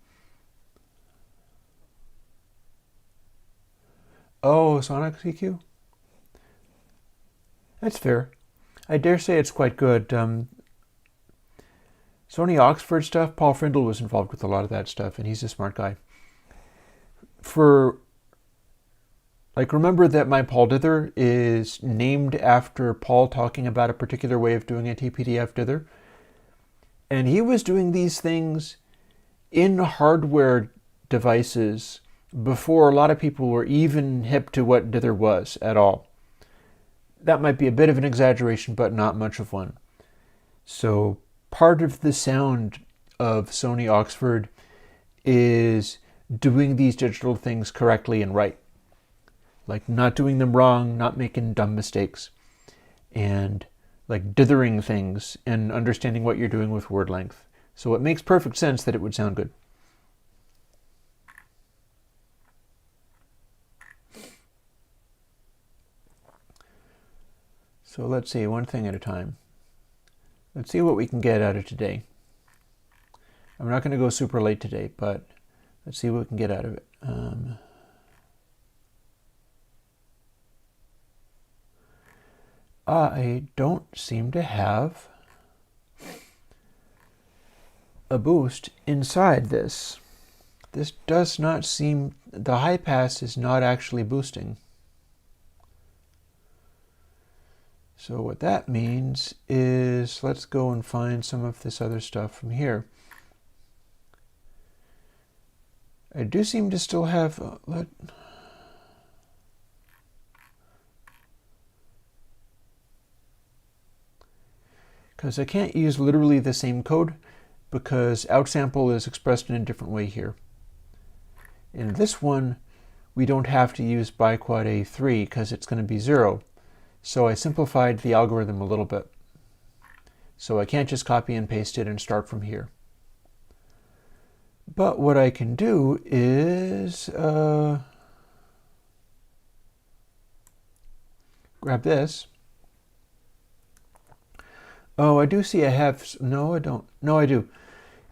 Oh, Sonic EQ? That's fair. I dare say it's quite good. Sony Oxford stuff, Paul Frindle was involved with a lot of that stuff, and he's a smart guy. Remember that my Paul dither is named after Paul talking about a particular way of doing a TPDF dither. And he was doing these things in hardware devices before a lot of people were even hip to what dither was at all. That might be a bit of an exaggeration, but not much of one. So part of the sound of Sony Oxford is doing these digital things correctly and right. Like not doing them wrong, not making dumb mistakes, and like dithering things and understanding what you're doing with word length. So it makes perfect sense that it would sound good. So let's see, one thing at a time. Let's see what we can get out of today. I'm not going to go super late today, but let's see what we can get out of it. I don't seem to have a boost inside this. This does not seem, the high pass is not actually boosting. So what that means is, let's go and find some of this other stuff from here. I do seem to still have, because I can't use literally the same code, because outsample is expressed in a different way here. In this one, we don't have to use biquad A3 because it's going to be 0. So I simplified the algorithm a little bit. So I can't just copy and paste it and start from here. But what I can do is grab this. Oh, I do see I have, no I don't. No, I do.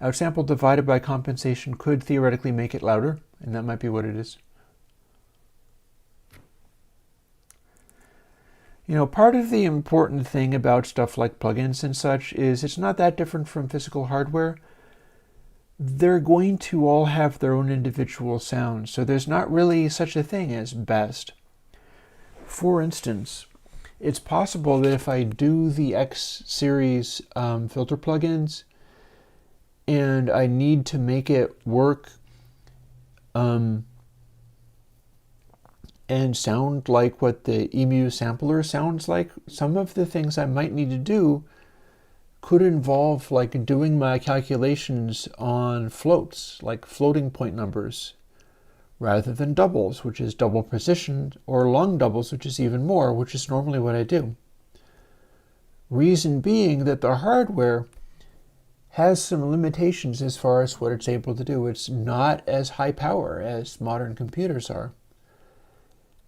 Outsample divided by compensation could theoretically make it louder, and that might be what it is. You know, part of the important thing about stuff like plugins and such is it's not that different from physical hardware. They're going to all have their own individual sounds, so there's not really such a thing as best. For instance, it's possible that if I do the X series filter plugins and I need to make it work and sound like what the EMU sampler sounds like, some of the things I might need to do could involve like doing my calculations on floats, like floating point numbers, rather than doubles, which is double precision, or long doubles, which is even more, which is normally what I do. Reason being that the hardware has some limitations as far as what it's able to do. It's not as high power as modern computers are.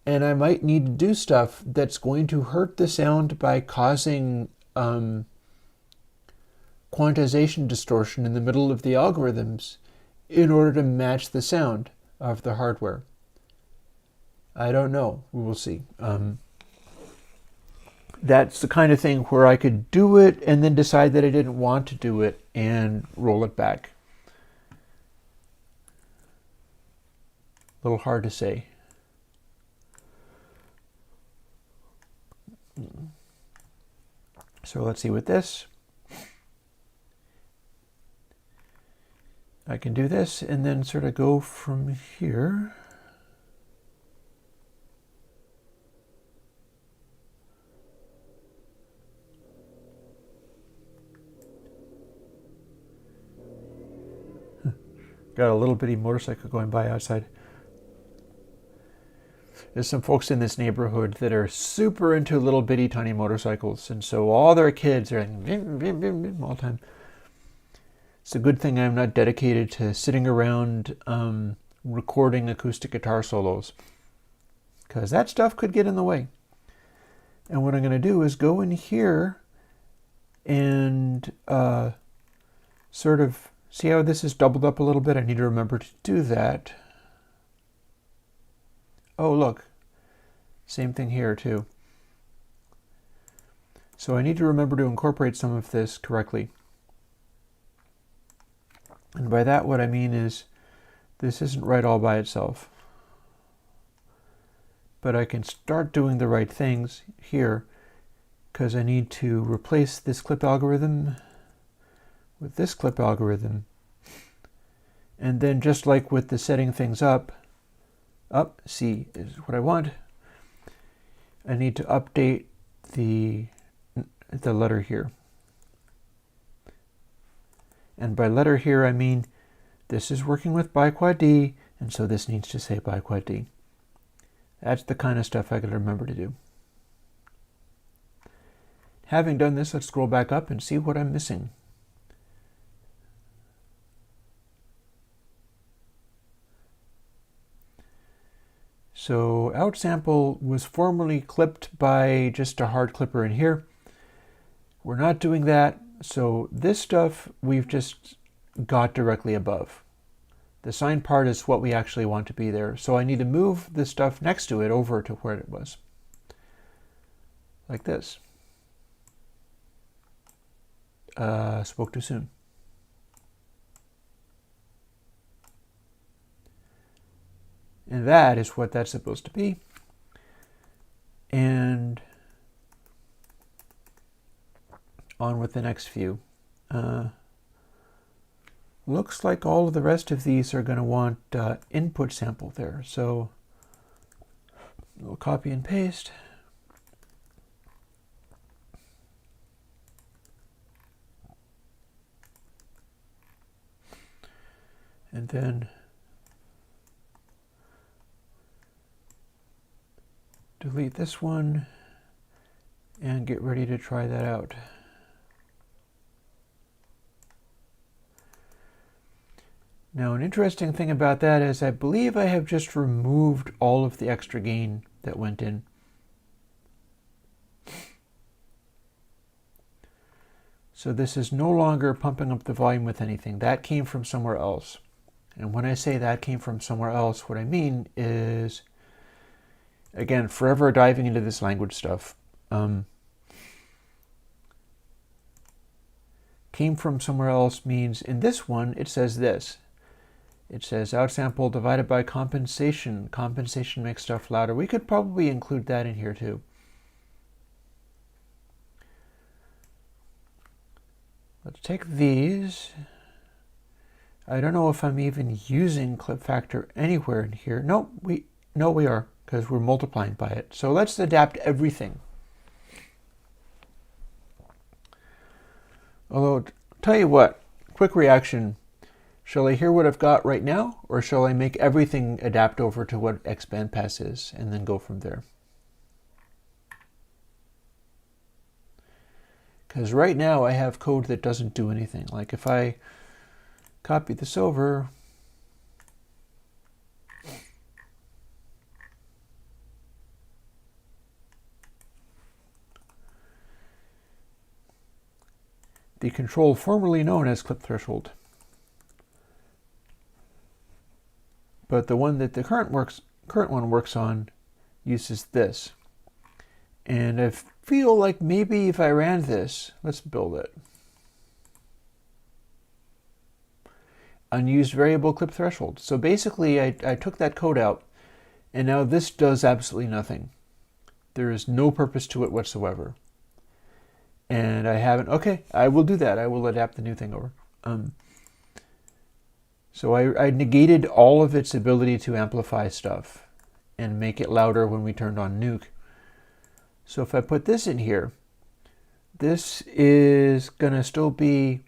And I might need to do stuff that's going to hurt the sound by causing quantization distortion in the middle of the algorithms in order to match the sound of the hardware. I don't know. We will see. That's the kind of thing where I could do it and then decide that I didn't want to do it and roll it back. A little hard to say. So let's see with this. I can do this and then sort of go from here. Got a little bitty motorcycle going by outside. There's some folks in this neighborhood that are super into little bitty tiny motorcycles, and so all their kids are like, vim, vim, vim, vim, all the time. It's a good thing I'm not dedicated to sitting around recording acoustic guitar solos, because that stuff could get in the way. And what I'm going to do is go in here and sort of see how this is doubled up a little bit. I need to remember to do that. Oh, look. Same thing here, too. So I need to remember to incorporate some of this correctly. And by that, what I mean is this isn't right all by itself. But I can start doing the right things here because I need to replace this clip algorithm with this clip algorithm. And then just like with the setting things up, C is what I want. I need to update the letter here. And by letter here, I mean this is working with biquad D, and so this needs to say biquad D. That's the kind of stuff I got to remember to do. Having done this, let's scroll back up and see what I'm missing. So outsample was formerly clipped by just a hard clipper in here. We're not doing that, so this stuff we've just got directly above. The sign part is what we actually want to be there, so I need to move the stuff next to it over to where it was. Like this. spoke too soon. And that is what that's supposed to be. And on with the next few. Looks like all of the rest of these are going to want input sample there. So we'll copy and paste. And then delete this one and get ready to try that out. Now, an interesting thing about that is I believe I have just removed all of the extra gain that went in. So this is no longer pumping up the volume with anything. That came from somewhere else. And when I say that came from somewhere else, what I mean is, again, forever diving into this language stuff, came from somewhere else means in this one, it says this. It says outsample divided by compensation. Compensation makes stuff louder. We could probably include that in here too. Let's take these. I don't know if I'm even using clip factor anywhere in here. No, we are, because we're multiplying by it. So let's adapt everything. Although, tell you what, quick reaction. Shall I hear what I've got right now, or shall I make everything adapt over to what Bandpass is and then go from there? Because right now I have code that doesn't do anything. Like if I copy this over, the control formerly known as clip threshold. But the one that the current one works on uses this. And I feel like maybe if I ran this, let's build it. Unused variable clip threshold. So basically I took that code out, and now this does absolutely nothing. There is no purpose to it whatsoever. And I haven't, okay, I will do that. I will adapt the new thing over. So I negated all of its ability to amplify stuff and make it louder when we turned on nuke. So if I put this in here, this is going to still be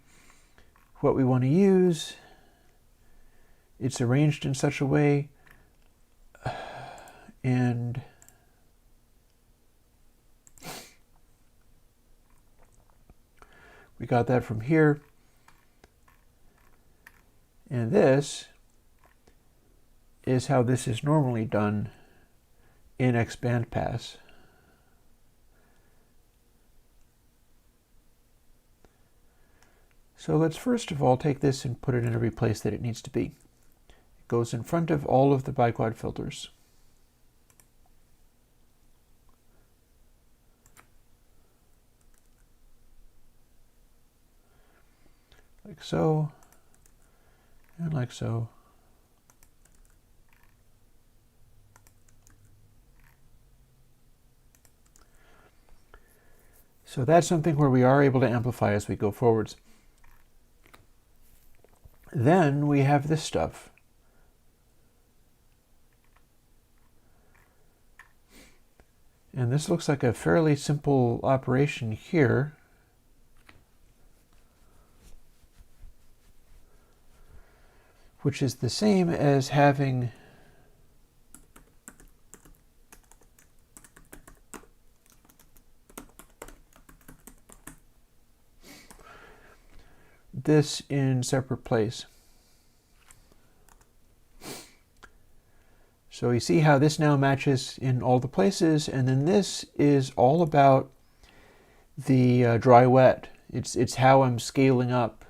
what we want to use. It's arranged in such a way, and we got that from here. And this is how this is normally done in Bandpass. So let's first of all take this and put it in every place that it needs to be. It goes in front of all of the biquad filters. Like so. And like so. So that's something where we are able to amplify as we go forwards. Then we have this stuff. And this looks like a fairly simple operation here. Which is the same as having this in separate place. So you see how this now matches in all the places, and then this is all about the dry wet. It's how I'm scaling up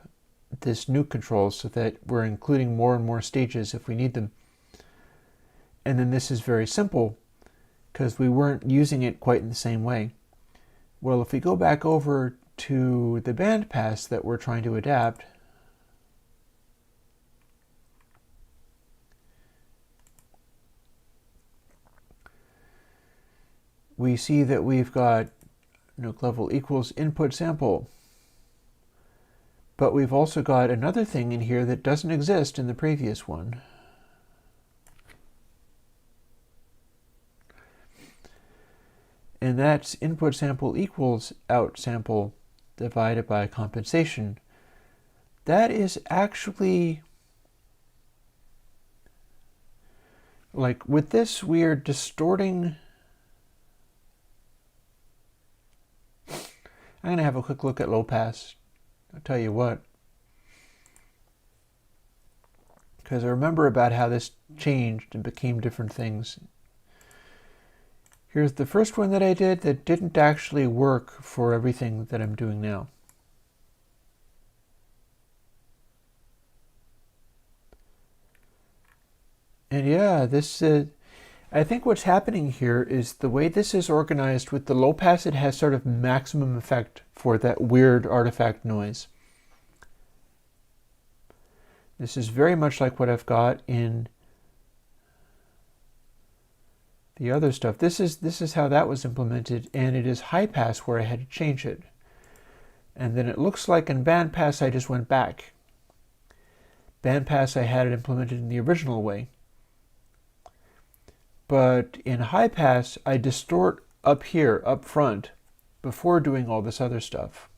this nuke control so that we're including more and more stages if we need them. And then this is very simple because we weren't using it quite in the same way. Well, if we go back over to the bandpass that we're trying to adapt, we see that we've got nuke level equals input sample. But we've also got another thing in here that doesn't exist in the previous one. And that's input sample equals out sample divided by compensation. That is actually, like with this, we are distorting. I'm going to have a quick look at low pass. I'll tell you what. Because I remember about how this changed and became different things. Here's the first one that I did that didn't actually work for everything that I'm doing now. And yeah, this I think what's happening here is the way this is organized with the low pass, it has sort of maximum effect for that weird artifact noise. This is very much like what I've got in the other stuff. This is how that was implemented, and it is high pass where I had to change it. And then it looks like in bandpass I just went back. Bandpass I had it implemented in the original way. But in high pass, I distort up here, up front, before doing all this other stuff.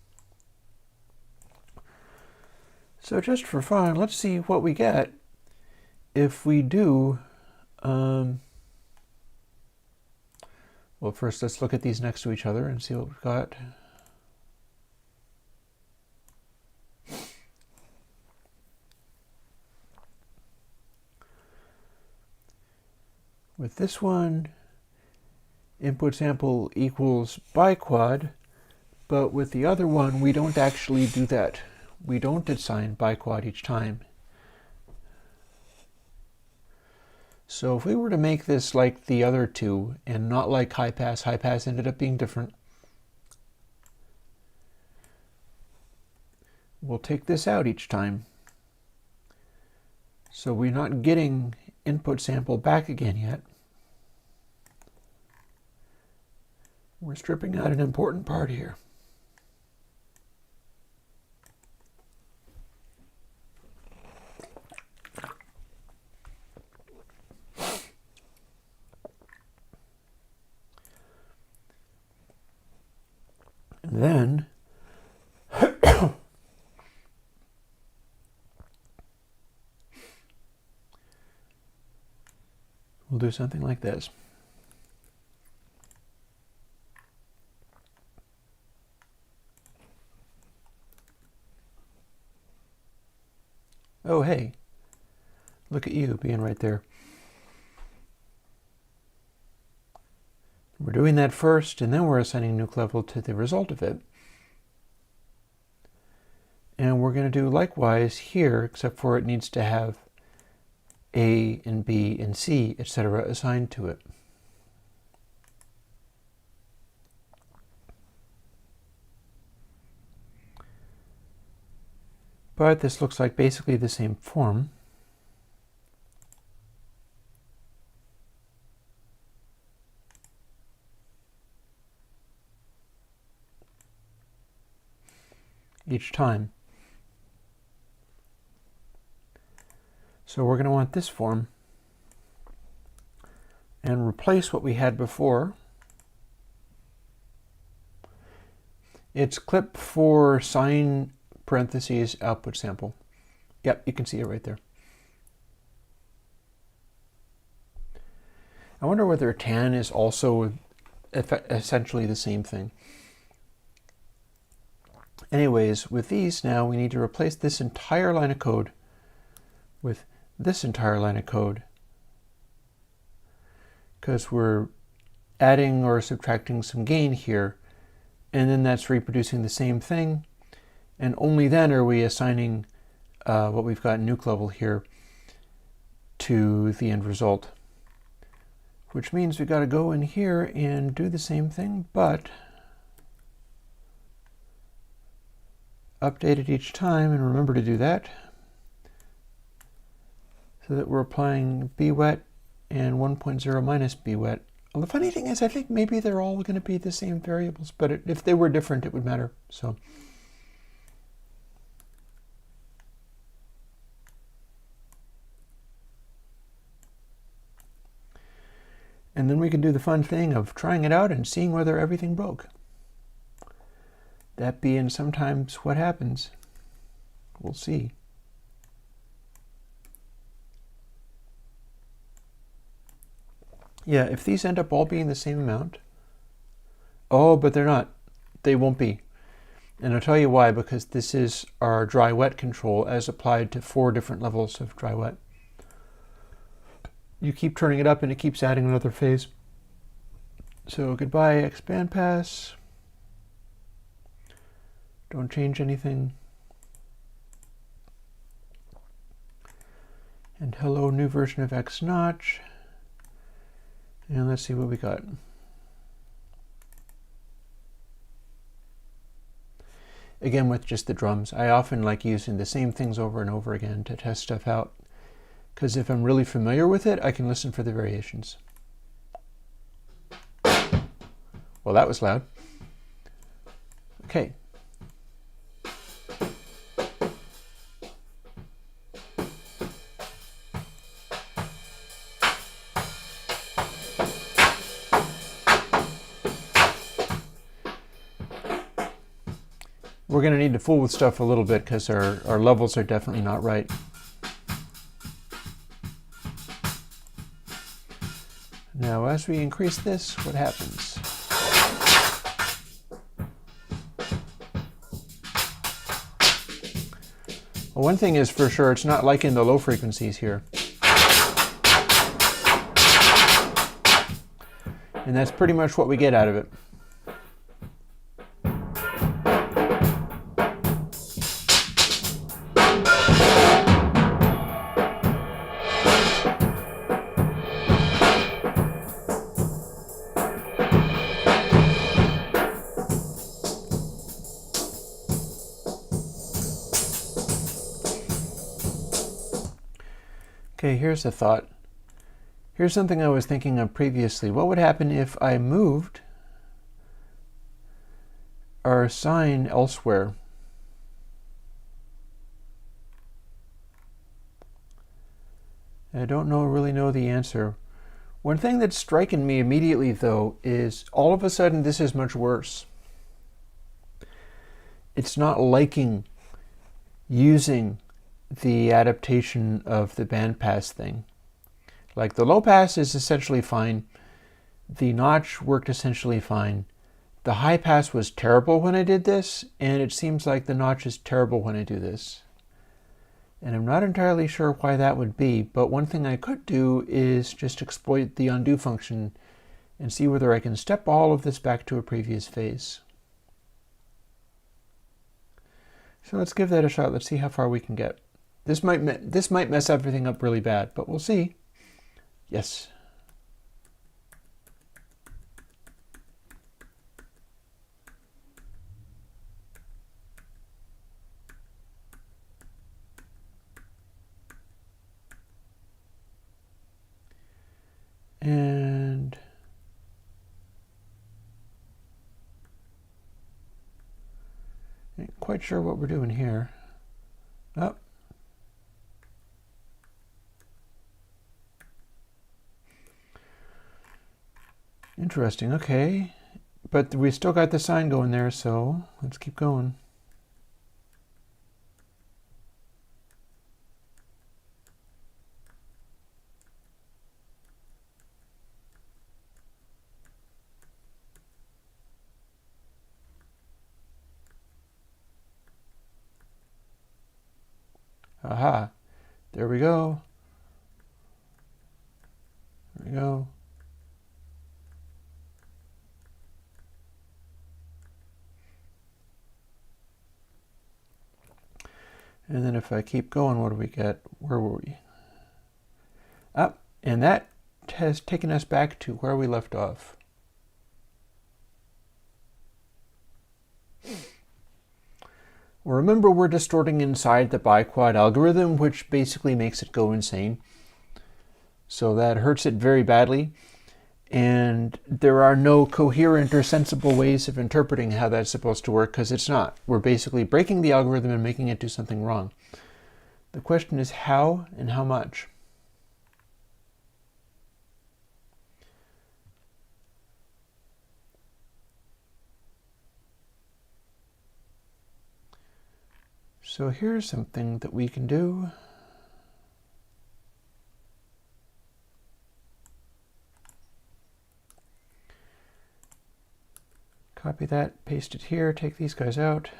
So just for fun, let's see what we get if we do, well, first let's look at these next to each other and see what we've got. With this one, input sample equals biquad, but with the other one, we don't actually do that. We don't assign biquad each time. So if we were to make this like the other two and not like high pass ended up being different. We'll take this out each time. So we're not getting input sample back again yet. We're stripping out an important part here. And then we'll do something like this. Oh, hey, look at you being right there. We're doing that first, and then we're assigning nuke level to the result of it. And we're going to do likewise here, except for it needs to have A and B and C, etc. assigned to it. But this looks like basically the same form. Each time. So we're going to want this form and replace what we had before. It's clip for sign parentheses output sample. Yep, you can see it right there. I wonder whether tan is also essentially the same thing. Anyways, with these now, we need to replace this entire line of code with this entire line of code, because we're adding or subtracting some gain here, and then that's reproducing the same thing, and only then are we assigning what we've got in nuke level here to the end result, which means we've got to go in here and do the same thing, but update it each time, and remember to do that, so that we're applying bwet and 1.0 minus bwet. Well, the funny thing is, I think maybe they're all going to be the same variables, but if they were different, it would matter. So, and then we can do the fun thing of trying it out and seeing whether everything broke. That being sometimes what happens. We'll see. Yeah, if these end up all being the same amount. Oh, but they're not. They won't be. And I'll tell you why, because this is our dry-wet control as applied to 4 different levels of dry-wet. You keep turning it up and it keeps adding another phase. So goodbye X Bandpass. Don't change anything. And hello, new version of XNotch. And let's see what we got. Again, with just the drums. I often like using the same things over and over again to test stuff out, because if I'm really familiar with it, I can listen for the variations. Well, that was loud. Okay. We're going to need to fool with stuff a little bit because our levels are definitely not right. Now, as we increase this, what happens? Well, one thing is for sure, it's not like in the low frequencies here. And that's pretty much what we get out of it. Okay, here's a thought. Here's something I was thinking of previously. What would happen if I moved our sign elsewhere? I don't really know the answer. One thing that's striking me immediately, though, is all of a sudden this is much worse. It's not liking using the adaptation of the bandpass thing. Like the low pass is essentially fine. The notch worked essentially fine. The high pass was terrible when I did this, and it seems like the notch is terrible when I do this. And I'm not entirely sure why that would be, but one thing I could do is just exploit the undo function and see whether I can step all of this back to a previous phase. So let's give that a shot. Let's see how far we can get. This might mess everything up really bad, but we'll see. Yes. And I ain't quite sure what we're doing here. Oh. Interesting, okay. But we still got the sign going there, so let's keep going. Aha, there we go. There we go. And then if I keep going, what do we get? Where were we? Up, and that has taken us back to where we left off. Well, remember, we're distorting inside the biquad algorithm, which basically makes it go insane. So that hurts it very badly. And there are no coherent or sensible ways of interpreting how that's supposed to work, because it's not. We're basically breaking the algorithm and making it do something wrong. The question is how and how much. So here's something that we can do. Copy that, paste it here, take these guys out.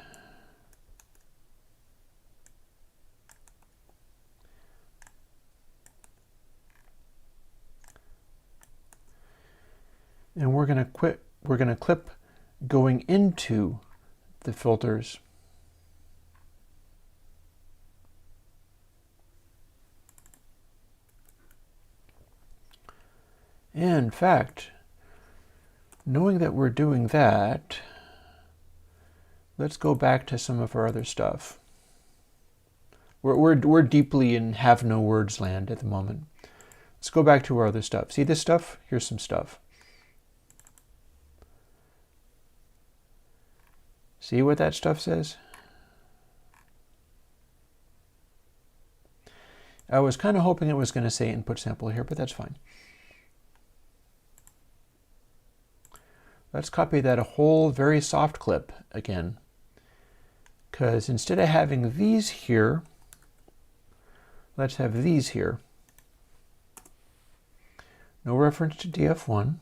And we're going to clip going into the filters. And in fact, knowing that we're doing that, let's go back to some of our other stuff. We're deeply in have no words land at the moment. Let's go back to our other stuff. See this stuff? Here's some stuff. See what that stuff says? I was kind of hoping it was going to say input sample here, but that's fine. Let's copy that a whole very soft clip again, because instead of having these here, let's have these here. No reference to df1.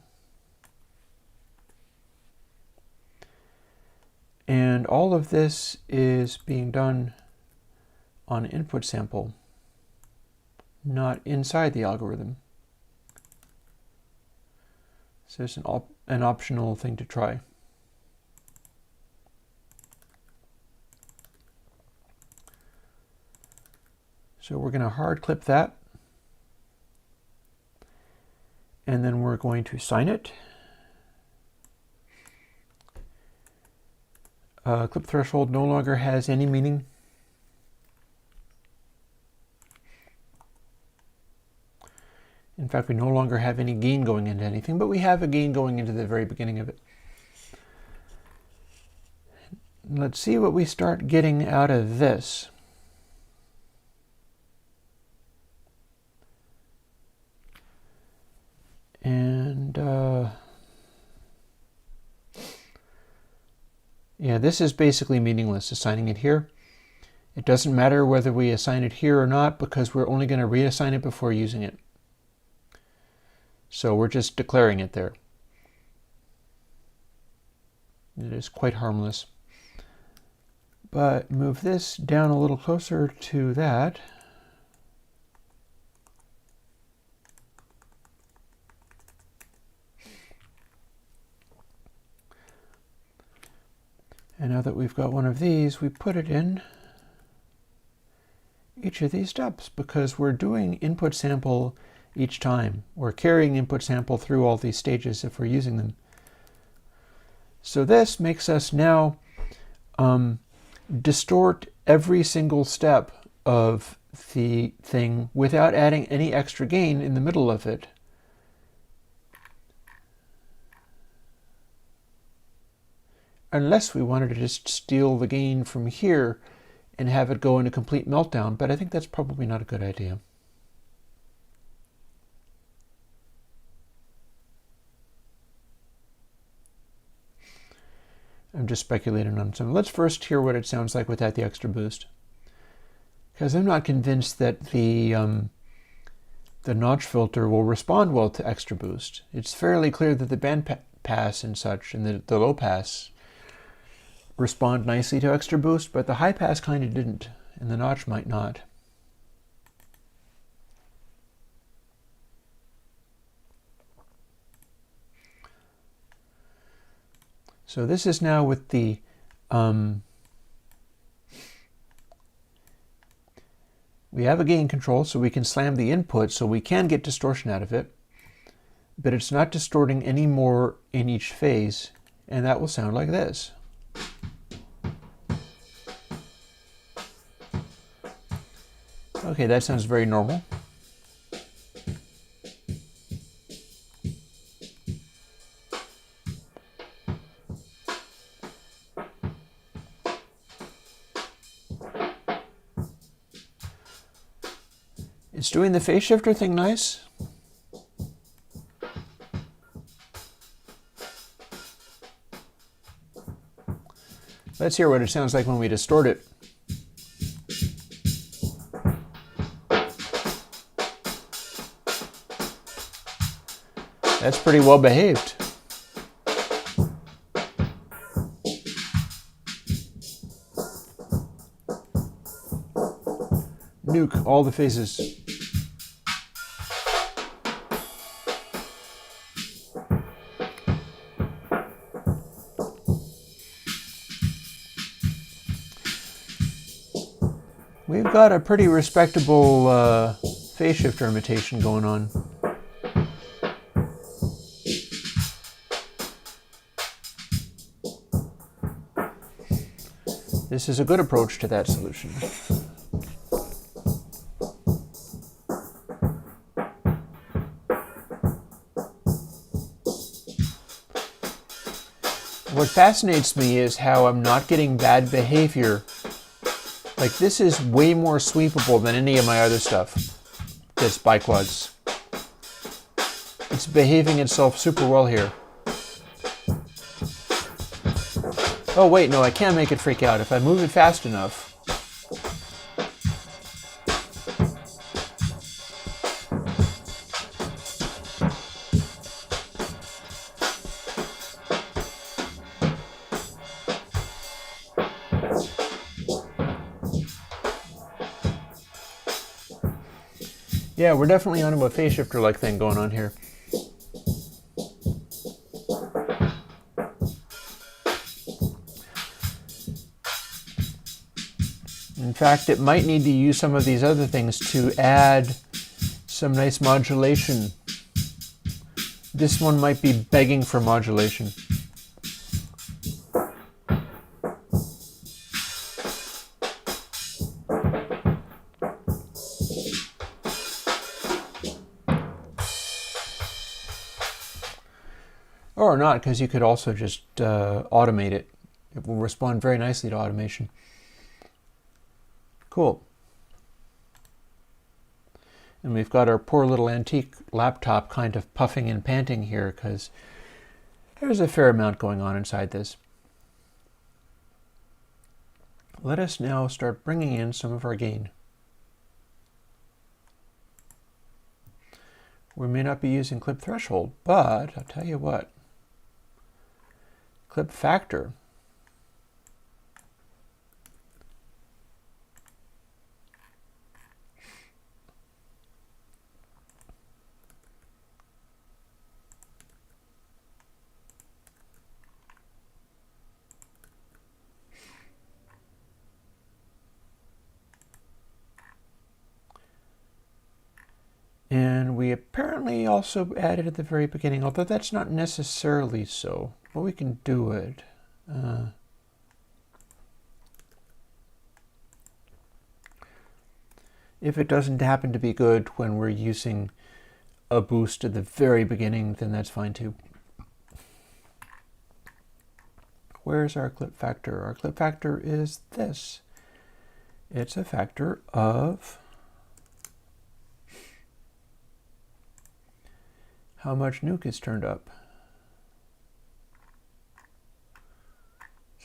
And all of this is being done on input sample, not inside the algorithm. So it's an optional thing to try. So we're going to hard clip that. And then we're going to sign it. Clip threshold no longer has any meaning. In fact, we no longer have any gain going into anything, but we have a gain going into the very beginning of it. Let's see what we start getting out of this. And yeah, this is basically meaningless, assigning it here. It doesn't matter whether we assign it here or not, because we're only going to reassign it before using it. So we're just declaring it there. It is quite harmless. But move this down a little closer to that. And now that we've got one of these, we put it in each of these steps, because we're doing input sample each time. We're carrying input sample through all these stages if we're using them. So this makes us now distort every single step of the thing without adding any extra gain in the middle of it. Unless we wanted to just steal the gain from here and have it go into complete meltdown, but I think that's probably not a good idea. I'm just speculating on some. Let's first hear what it sounds like without the extra boost, because I'm not convinced that the notch filter will respond well to extra boost. It's fairly clear that the bandpass and such and the low pass respond nicely to extra boost, but the high pass kind of didn't, and the notch might not. So this is now with the we have a gain control, so we can slam the input, so we can get distortion out of it, but it's not distorting any more in each phase, and that will sound like this. Okay, that sounds very normal. It's doing the phase shifter thing nice. Let's hear what it sounds like when we distort it. That's pretty well behaved. Nuke all the phases. We've got a pretty respectable phase shifter imitation going on. This is a good approach to that solution. What fascinates me is how I'm not getting bad behavior. Like, this is way more sweepable than any of my other stuff. This biquads. It's behaving itself super well here. Oh wait, no, I can't make it freak out. If I move it fast enough. Yeah, we're definitely on a phase shifter-like thing going on here. In fact, it might need to use some of these other things to add some nice modulation. This one might be begging for modulation. Or not, because you could also just automate it. It will respond very nicely to automation. Cool. And we've got our poor little antique laptop kind of puffing and panting here because there's a fair amount going on inside this. Let us now start bringing in some of our gain. We may not be using clip threshold, but I'll tell you what. Clip factor. And we apparently also added at the very beginning, although that's not necessarily so, but we can do it. If it doesn't happen to be good when we're using a boost at the very beginning, then that's fine too. Where's our clip factor? Our clip factor is this. It's a factor of how much nuke is turned up.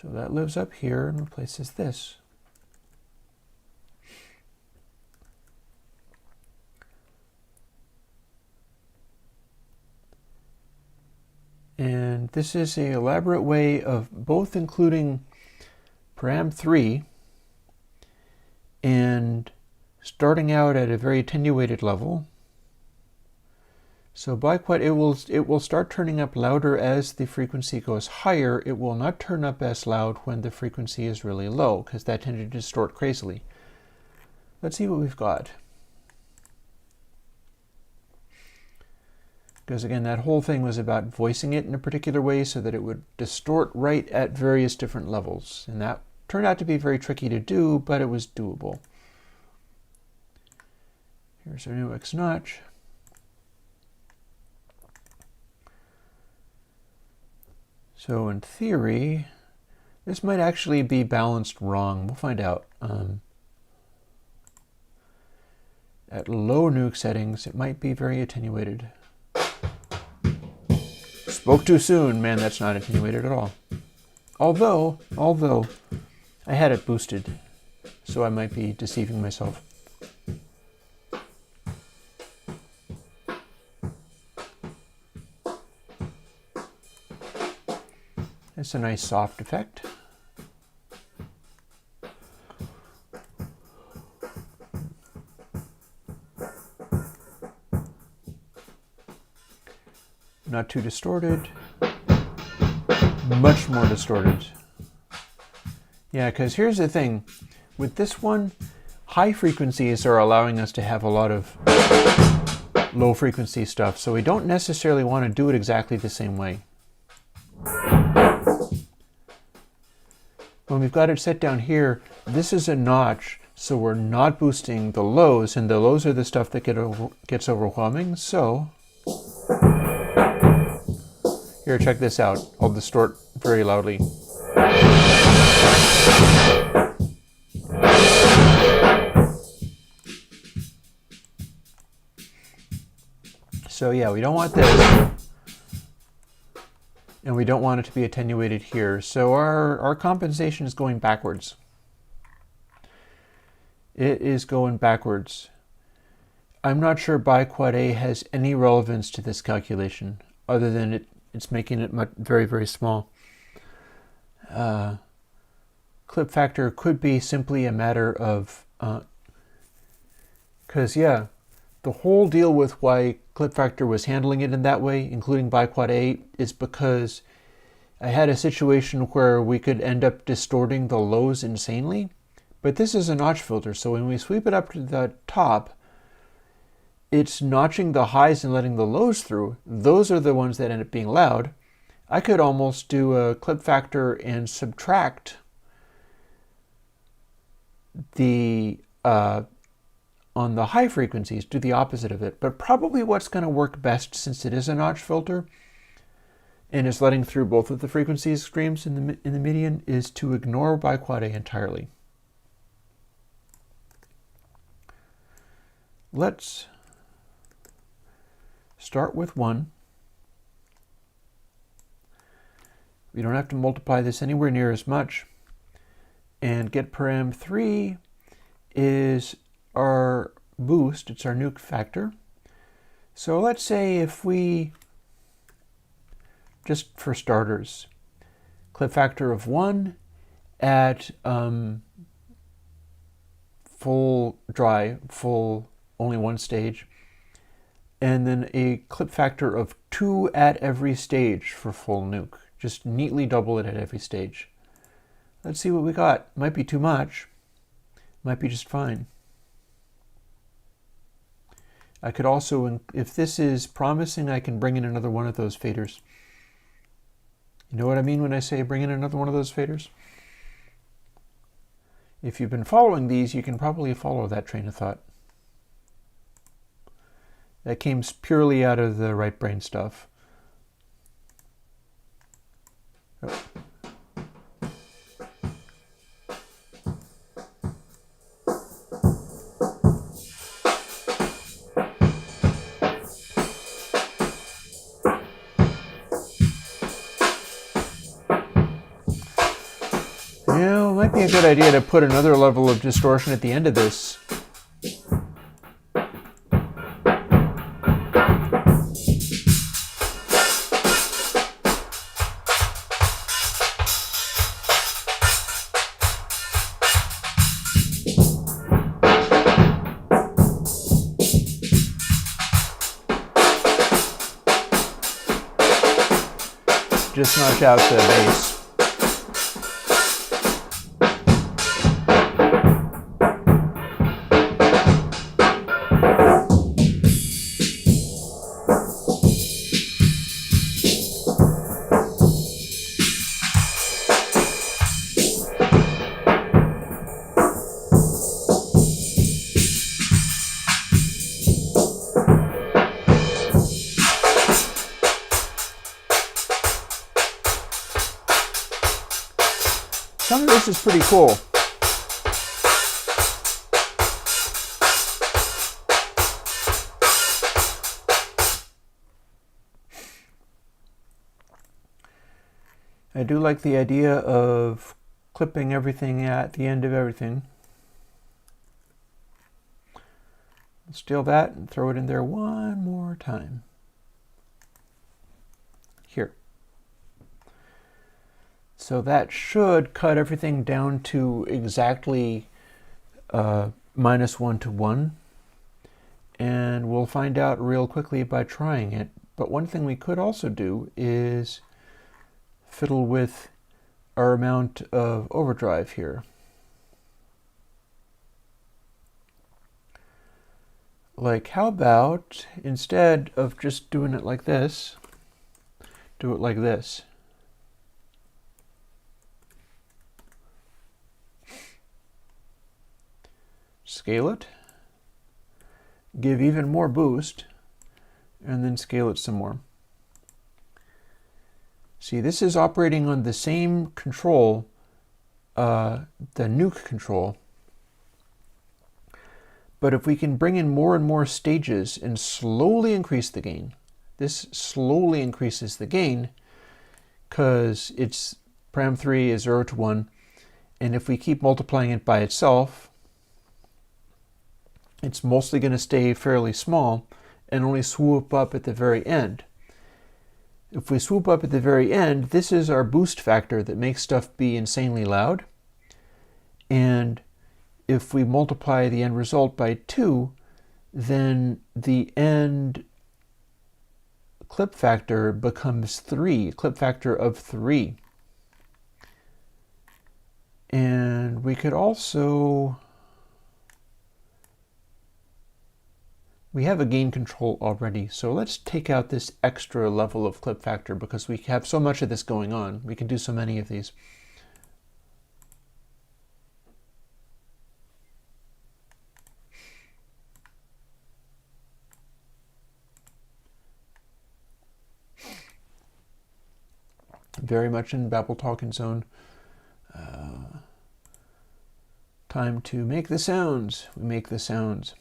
So that lives up here and replaces this. And this is an elaborate way of both including param3 and starting out at a very attenuated level. So biquad, it will start turning up louder as the frequency goes higher. It will not turn up as loud when the frequency is really low, because that tended to distort crazily. Let's see what we've got. Because again, that whole thing was about voicing it in a particular way so that it would distort right at various different levels. And that turned out to be very tricky to do, but it was doable. Here's our new XNotch. So in theory, this might actually be balanced wrong. We'll find out. At low nuke settings, it might be very attenuated. Spoke too soon. Man, that's not attenuated at all. Although, I had it boosted, so I might be deceiving myself. It's a nice soft effect. Not too distorted. Much more distorted. Yeah, because here's the thing. With this one, high frequencies are allowing us to have a lot of low frequency stuff, so we don't necessarily want to do it exactly the same way. When we've got it set down here, this is a notch, so we're not boosting the lows, and the lows are the stuff that gets overwhelming, so... Here, check this out. I'll distort very loudly. So yeah, we don't want this. And we don't want it to be attenuated here. So our compensation is going backwards. It is going backwards. I'm not sure biquad A has any relevance to this calculation, other than it's making it very, very small. Clip factor could be simply a matter of, because yeah, the whole deal with why clip factor was handling it in that way, including biquad A, is because I had a situation where we could end up distorting the lows insanely. But this is a notch filter, so when we sweep it up to the top, it's notching the highs and letting the lows through. Those are the ones that end up being loud. I could almost do a clip factor and subtract the, on the high frequencies, do the opposite of it. But probably what's going to work best, since it is a notch filter and is letting through both of the frequency extremes in the median, is to ignore biquad A entirely. Let's start with 1. We don't have to multiply this anywhere near as much. And get param 3 is our boost. It's our nuke factor. So let's say if we, just for starters, clip factor of 1 at full dry, full only one stage, and then a clip factor of 2 at every stage for full nuke. Just neatly double it at every stage. Let's see what we got. Might be too much. Might be just fine. I could also, if this is promising, I can bring in another one of those faders. You know what I mean when I say bring in another one of those faders? If you've been following these, you can probably follow that train of thought. That came purely out of the right brain stuff. Oh. Yeah, it might be a good idea to put another level of distortion at the end of this. Just notch out the bass. this is pretty cool. I do like the idea of clipping everything at the end of everything. Steal that and throw it in there one more time. Here. So that should cut everything down to exactly -1 to 1. And we'll find out real quickly by trying it. But one thing we could also do is fiddle with our amount of overdrive here. Like, how about instead of just doing it like this, do it like this. Scale it, give even more boost, and then scale it some more. See, this is operating on the same control, the nuke control. But if we can bring in more and more stages and slowly increase the gain, this slowly increases the gain because its param3 is 0 to 1. And if we keep multiplying it by itself, it's mostly going to stay fairly small and only swoop up at the very end. If we swoop up at the very end, this is our boost factor that makes stuff be insanely loud. And if we multiply the end result by 2, then the end clip factor becomes 3, clip factor of 3. And we could also, we have a gain control already, so let's take out this extra level of clip factor because we have so much of this going on. We can do so many of these. Very much in Babel talking zone. Time to make the sounds. We make the sounds.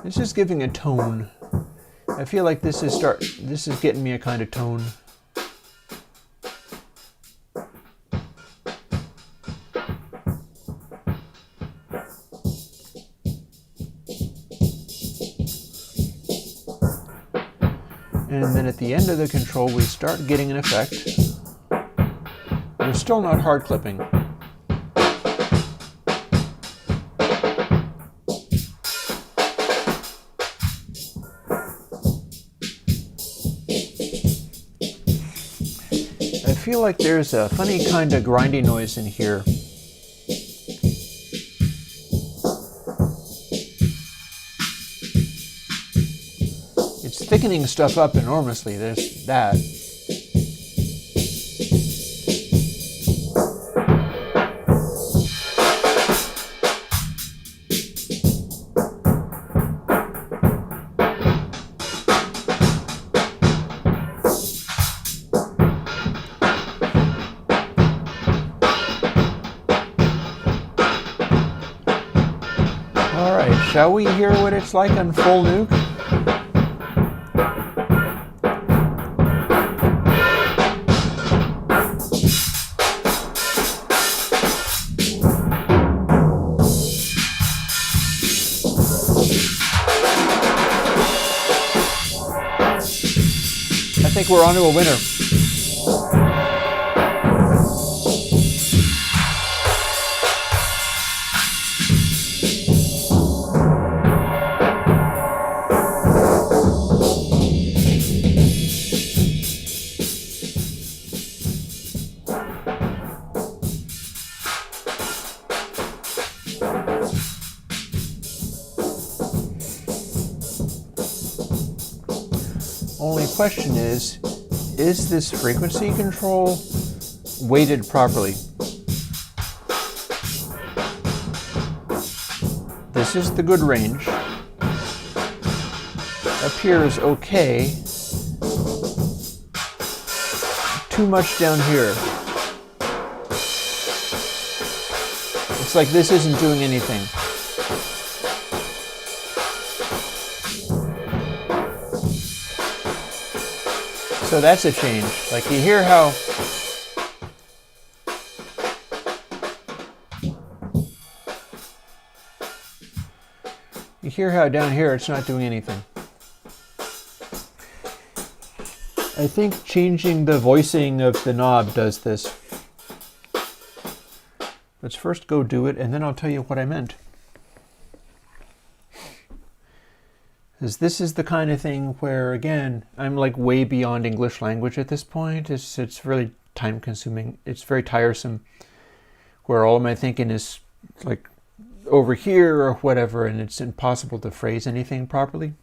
This is giving a tone. I feel like this is getting me a kind of tone. And then at the end of the control, we start getting an effect. We're still not hard clipping. I feel like there's a funny kind of grinding noise in here. It's thickening stuff up enormously, there's that. Shall we hear what it's like on full nuke? I think we're onto a winner. Only question is this frequency control weighted properly. This is the good range. Up here is okay. Too much down here. It's like this isn't doing anything. So that's a change. Like you hear how down here it's not doing anything. I think changing the voicing of the knob does this. Let's first go do it and then I'll tell you what I meant. Because this is the kind of thing where, again, I'm like way beyond English language at this point. It's really time consuming. It's very tiresome. Where all of my thinking is like over here or whatever, and it's impossible to phrase anything properly.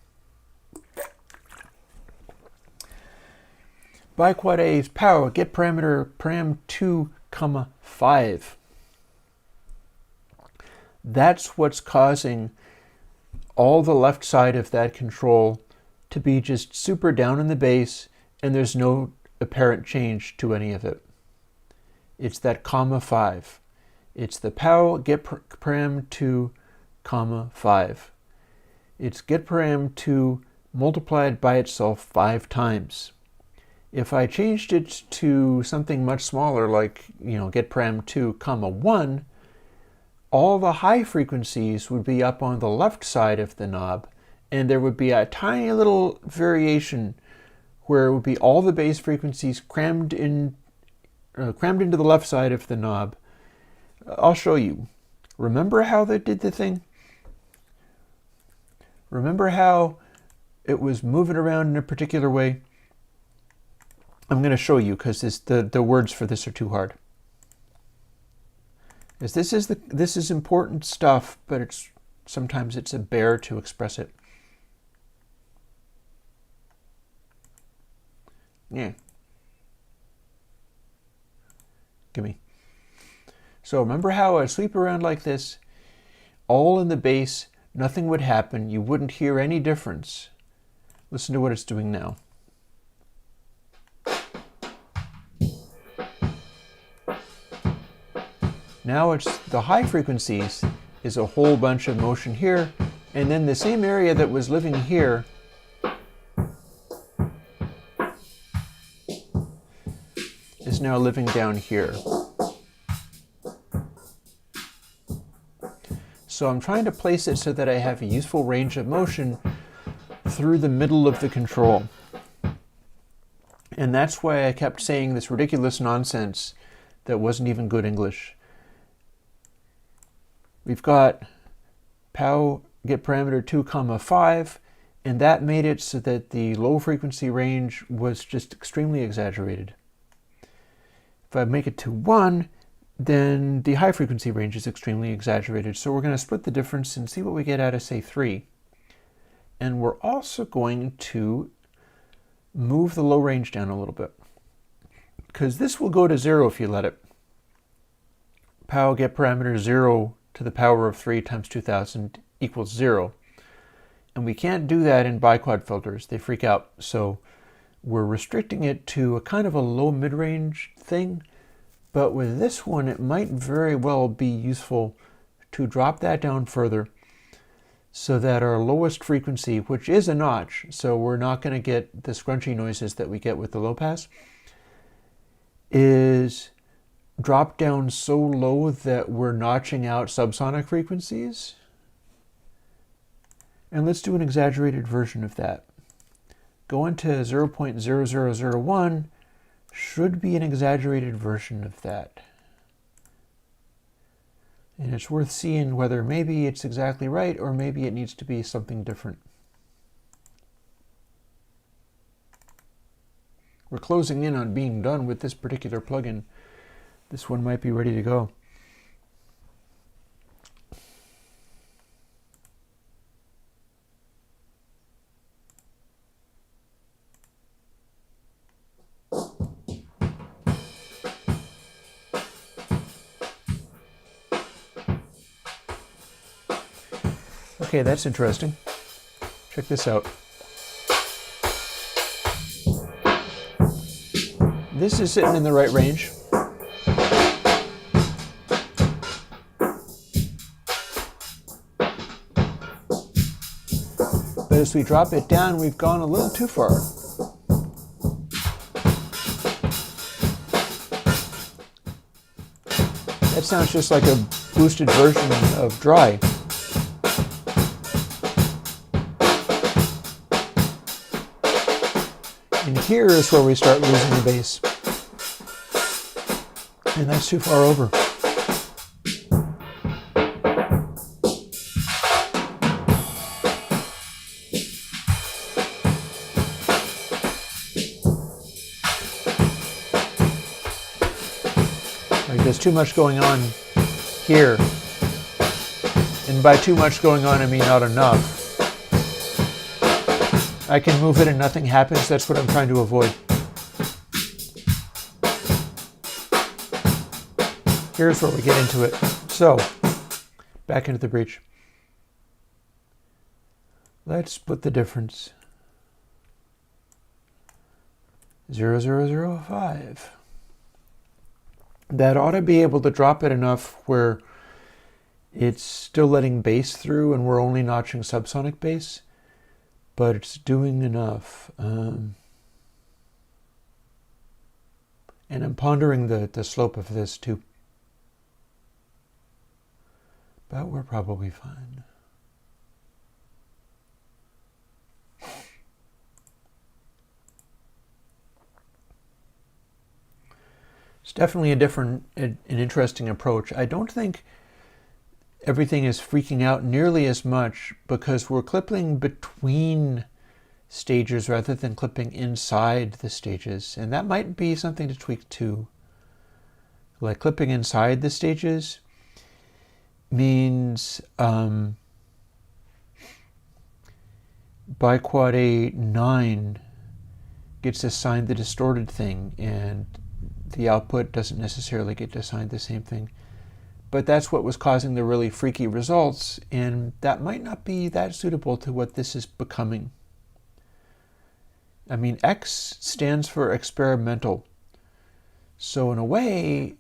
By quad A's power, get parameter param2, 5. That's what's causing all the left side of that control to be just super down in the bass, and there's no apparent change to any of it. It's that 5. It's the POW get param2, 5. It's get param2 multiplied by itself 5 times. If I changed it to something much smaller, like get param2, 1, all the high frequencies would be up on the left side of the knob, and there would be a tiny little variation where it would be all the bass frequencies crammed into the left side of the knob. I'll show you. Remember how they did the thing? Remember how it was moving around in a particular way? I'm going to show you because the words for this are too hard. This is important stuff, but sometimes it's a bear to express it. Yeah. Gimme. So remember how I sweep around like this, all in the bass, nothing would happen, you wouldn't hear any difference. Listen to what it's doing now. Now it's the high frequencies is a whole bunch of motion here, and then the same area that was living here is now living down here. So I'm trying to place it so that I have a useful range of motion through the middle of the control. And that's why I kept saying this ridiculous nonsense that wasn't even good English. We've got POW get parameter2, 5, and that made it so that the low frequency range was just extremely exaggerated. If I make it to 1, then the high frequency range is extremely exaggerated. So we're going to split the difference and see what we get out of, say, 3. And we're also going to move the low range down a little bit, because this will go to 0 if you let it. POW get parameter 0 to the power of 3 times 2000 equals 0. And we can't do that in biquad filters. They freak out. So we're restricting it to a kind of a low mid-range thing. But with this one, it might very well be useful to drop that down further so that our lowest frequency, which is a notch, so we're not going to get the scrunchy noises that we get with the low pass, is drop down so low that we're notching out subsonic frequencies. And let's do an exaggerated version of that. Go into 0.0001 should be an exaggerated version of that. And it's worth seeing whether maybe it's exactly right or maybe it needs to be something different. We're closing in on being done with this particular plugin. This one might be ready to go. Okay, that's interesting. Check this out. This is sitting in the right range. But as we drop it down, we've gone a little too far. That sounds just like a boosted version of dry. And here is where we start losing the bass. And that's too far over. There's too much going on here. And by too much going on, I mean not enough. I can move it and nothing happens. That's what I'm trying to avoid. Here's where we get into it. So, back into the breach. Let's split the difference. 0.0005. That ought to be able to drop it enough where it's still letting bass through and we're only notching subsonic bass, but it's doing enough. And I'm pondering the slope of this too. But we're probably fine. It's definitely an interesting approach. I don't think everything is freaking out nearly as much because we're clipping between stages rather than clipping inside the stages. And that might be something to tweak too. Like clipping inside the stages means biquad A9 gets assigned the distorted thing and the output doesn't necessarily get assigned the same thing. But that's what was causing the really freaky results, and that might not be that suitable to what this is becoming. I mean, X stands for experimental. So in a way,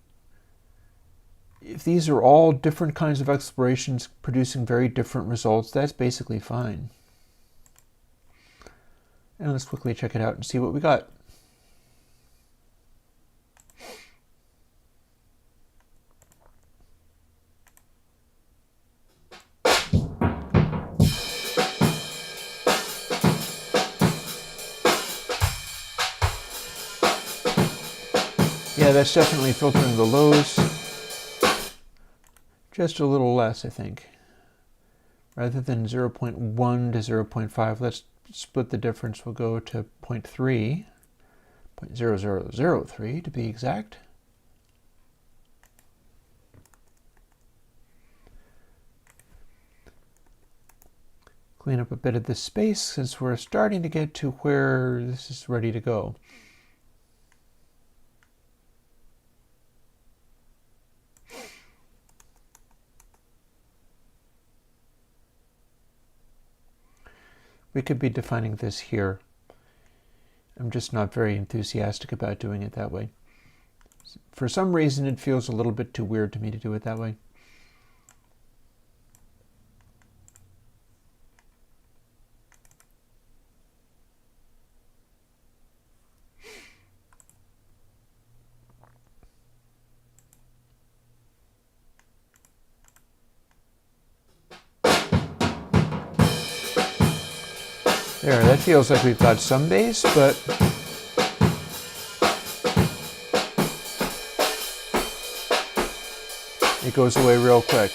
if these are all different kinds of explorations producing very different results, that's basically fine. And let's quickly check it out and see what we got. Yeah, that's definitely filtering the lows. Just a little less, I think. Rather than 0.1 to 0.5, let's split the difference. We'll go to 0.3, 0.0003 to be exact. Clean up a bit of this space since we're starting to get to where this is ready to go. We could be defining this here. I'm just not very enthusiastic about doing it that way. For some reason, it feels a little bit too weird to me to do it that way. There, that feels like we've got some bass, but it goes away real quick.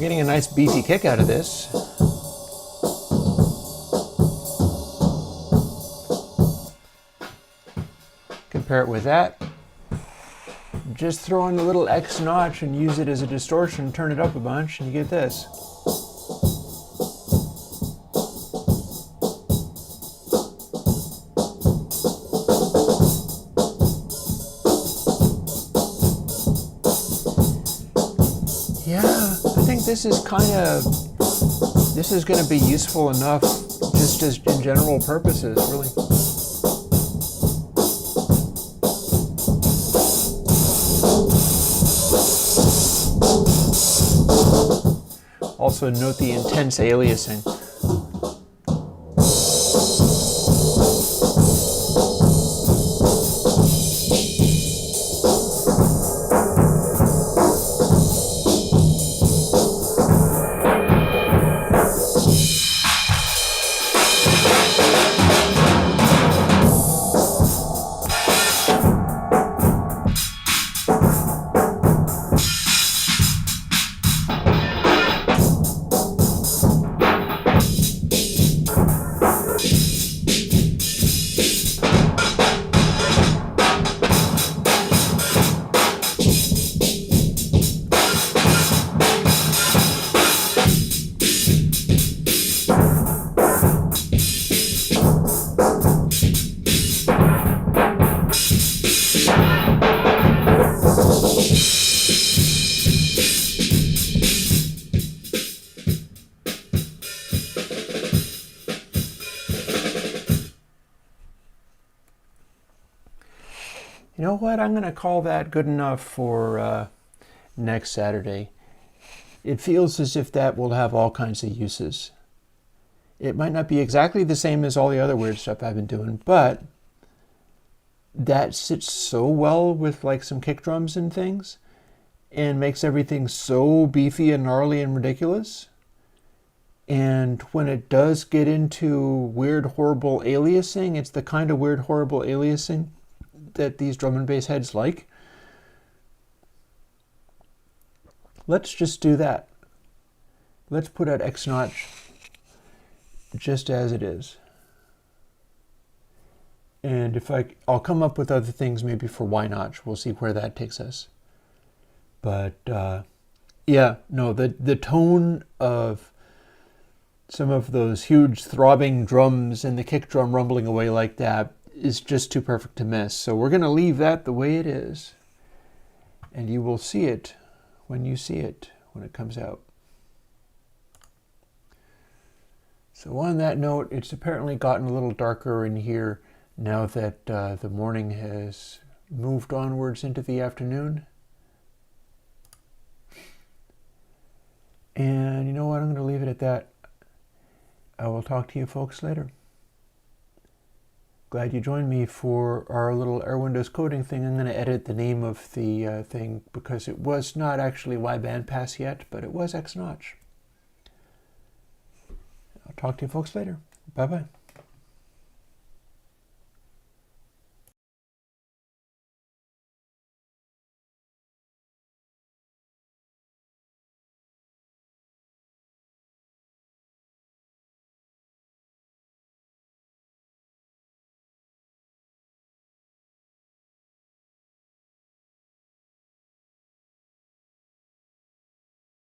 Getting a nice beefy kick out of this. Compare it with that. Just throw in a little XNotch and use it as a distortion, turn it up a bunch, and you get this. This is going to be useful enough just as in general purposes, really. Also note the intense aliasing. You know what? I'm going to call that good enough for next Saturday. It feels as if that will have all kinds of uses. It might not be exactly the same as all the other weird stuff I've been doing, but that sits so well with like some kick drums and things and makes everything so beefy and gnarly and ridiculous. And when it does get into weird, horrible aliasing, it's the kind of weird, horrible aliasing that these drum and bass heads like. Let's just do that. Let's put out XNotch just as it is. And if I'll come up with other things maybe for Y-Notch. We'll see where that takes us. But yeah, no, the tone of some of those huge throbbing drums and the kick drum rumbling away like that is just too perfect to miss. So we're going to leave that the way it is. And you will see it when you see it, when it comes out. So on that note, it's apparently gotten a little darker in here now that the morning has moved onwards into the afternoon. And you know what? I'm going to leave it at that. I will talk to you folks later. Glad you joined me for our little Airwindows coding thing. I'm going to edit the name of the thing because it was not actually Bandpass yet, but it was XNotch. I'll talk to you folks later. Bye-bye.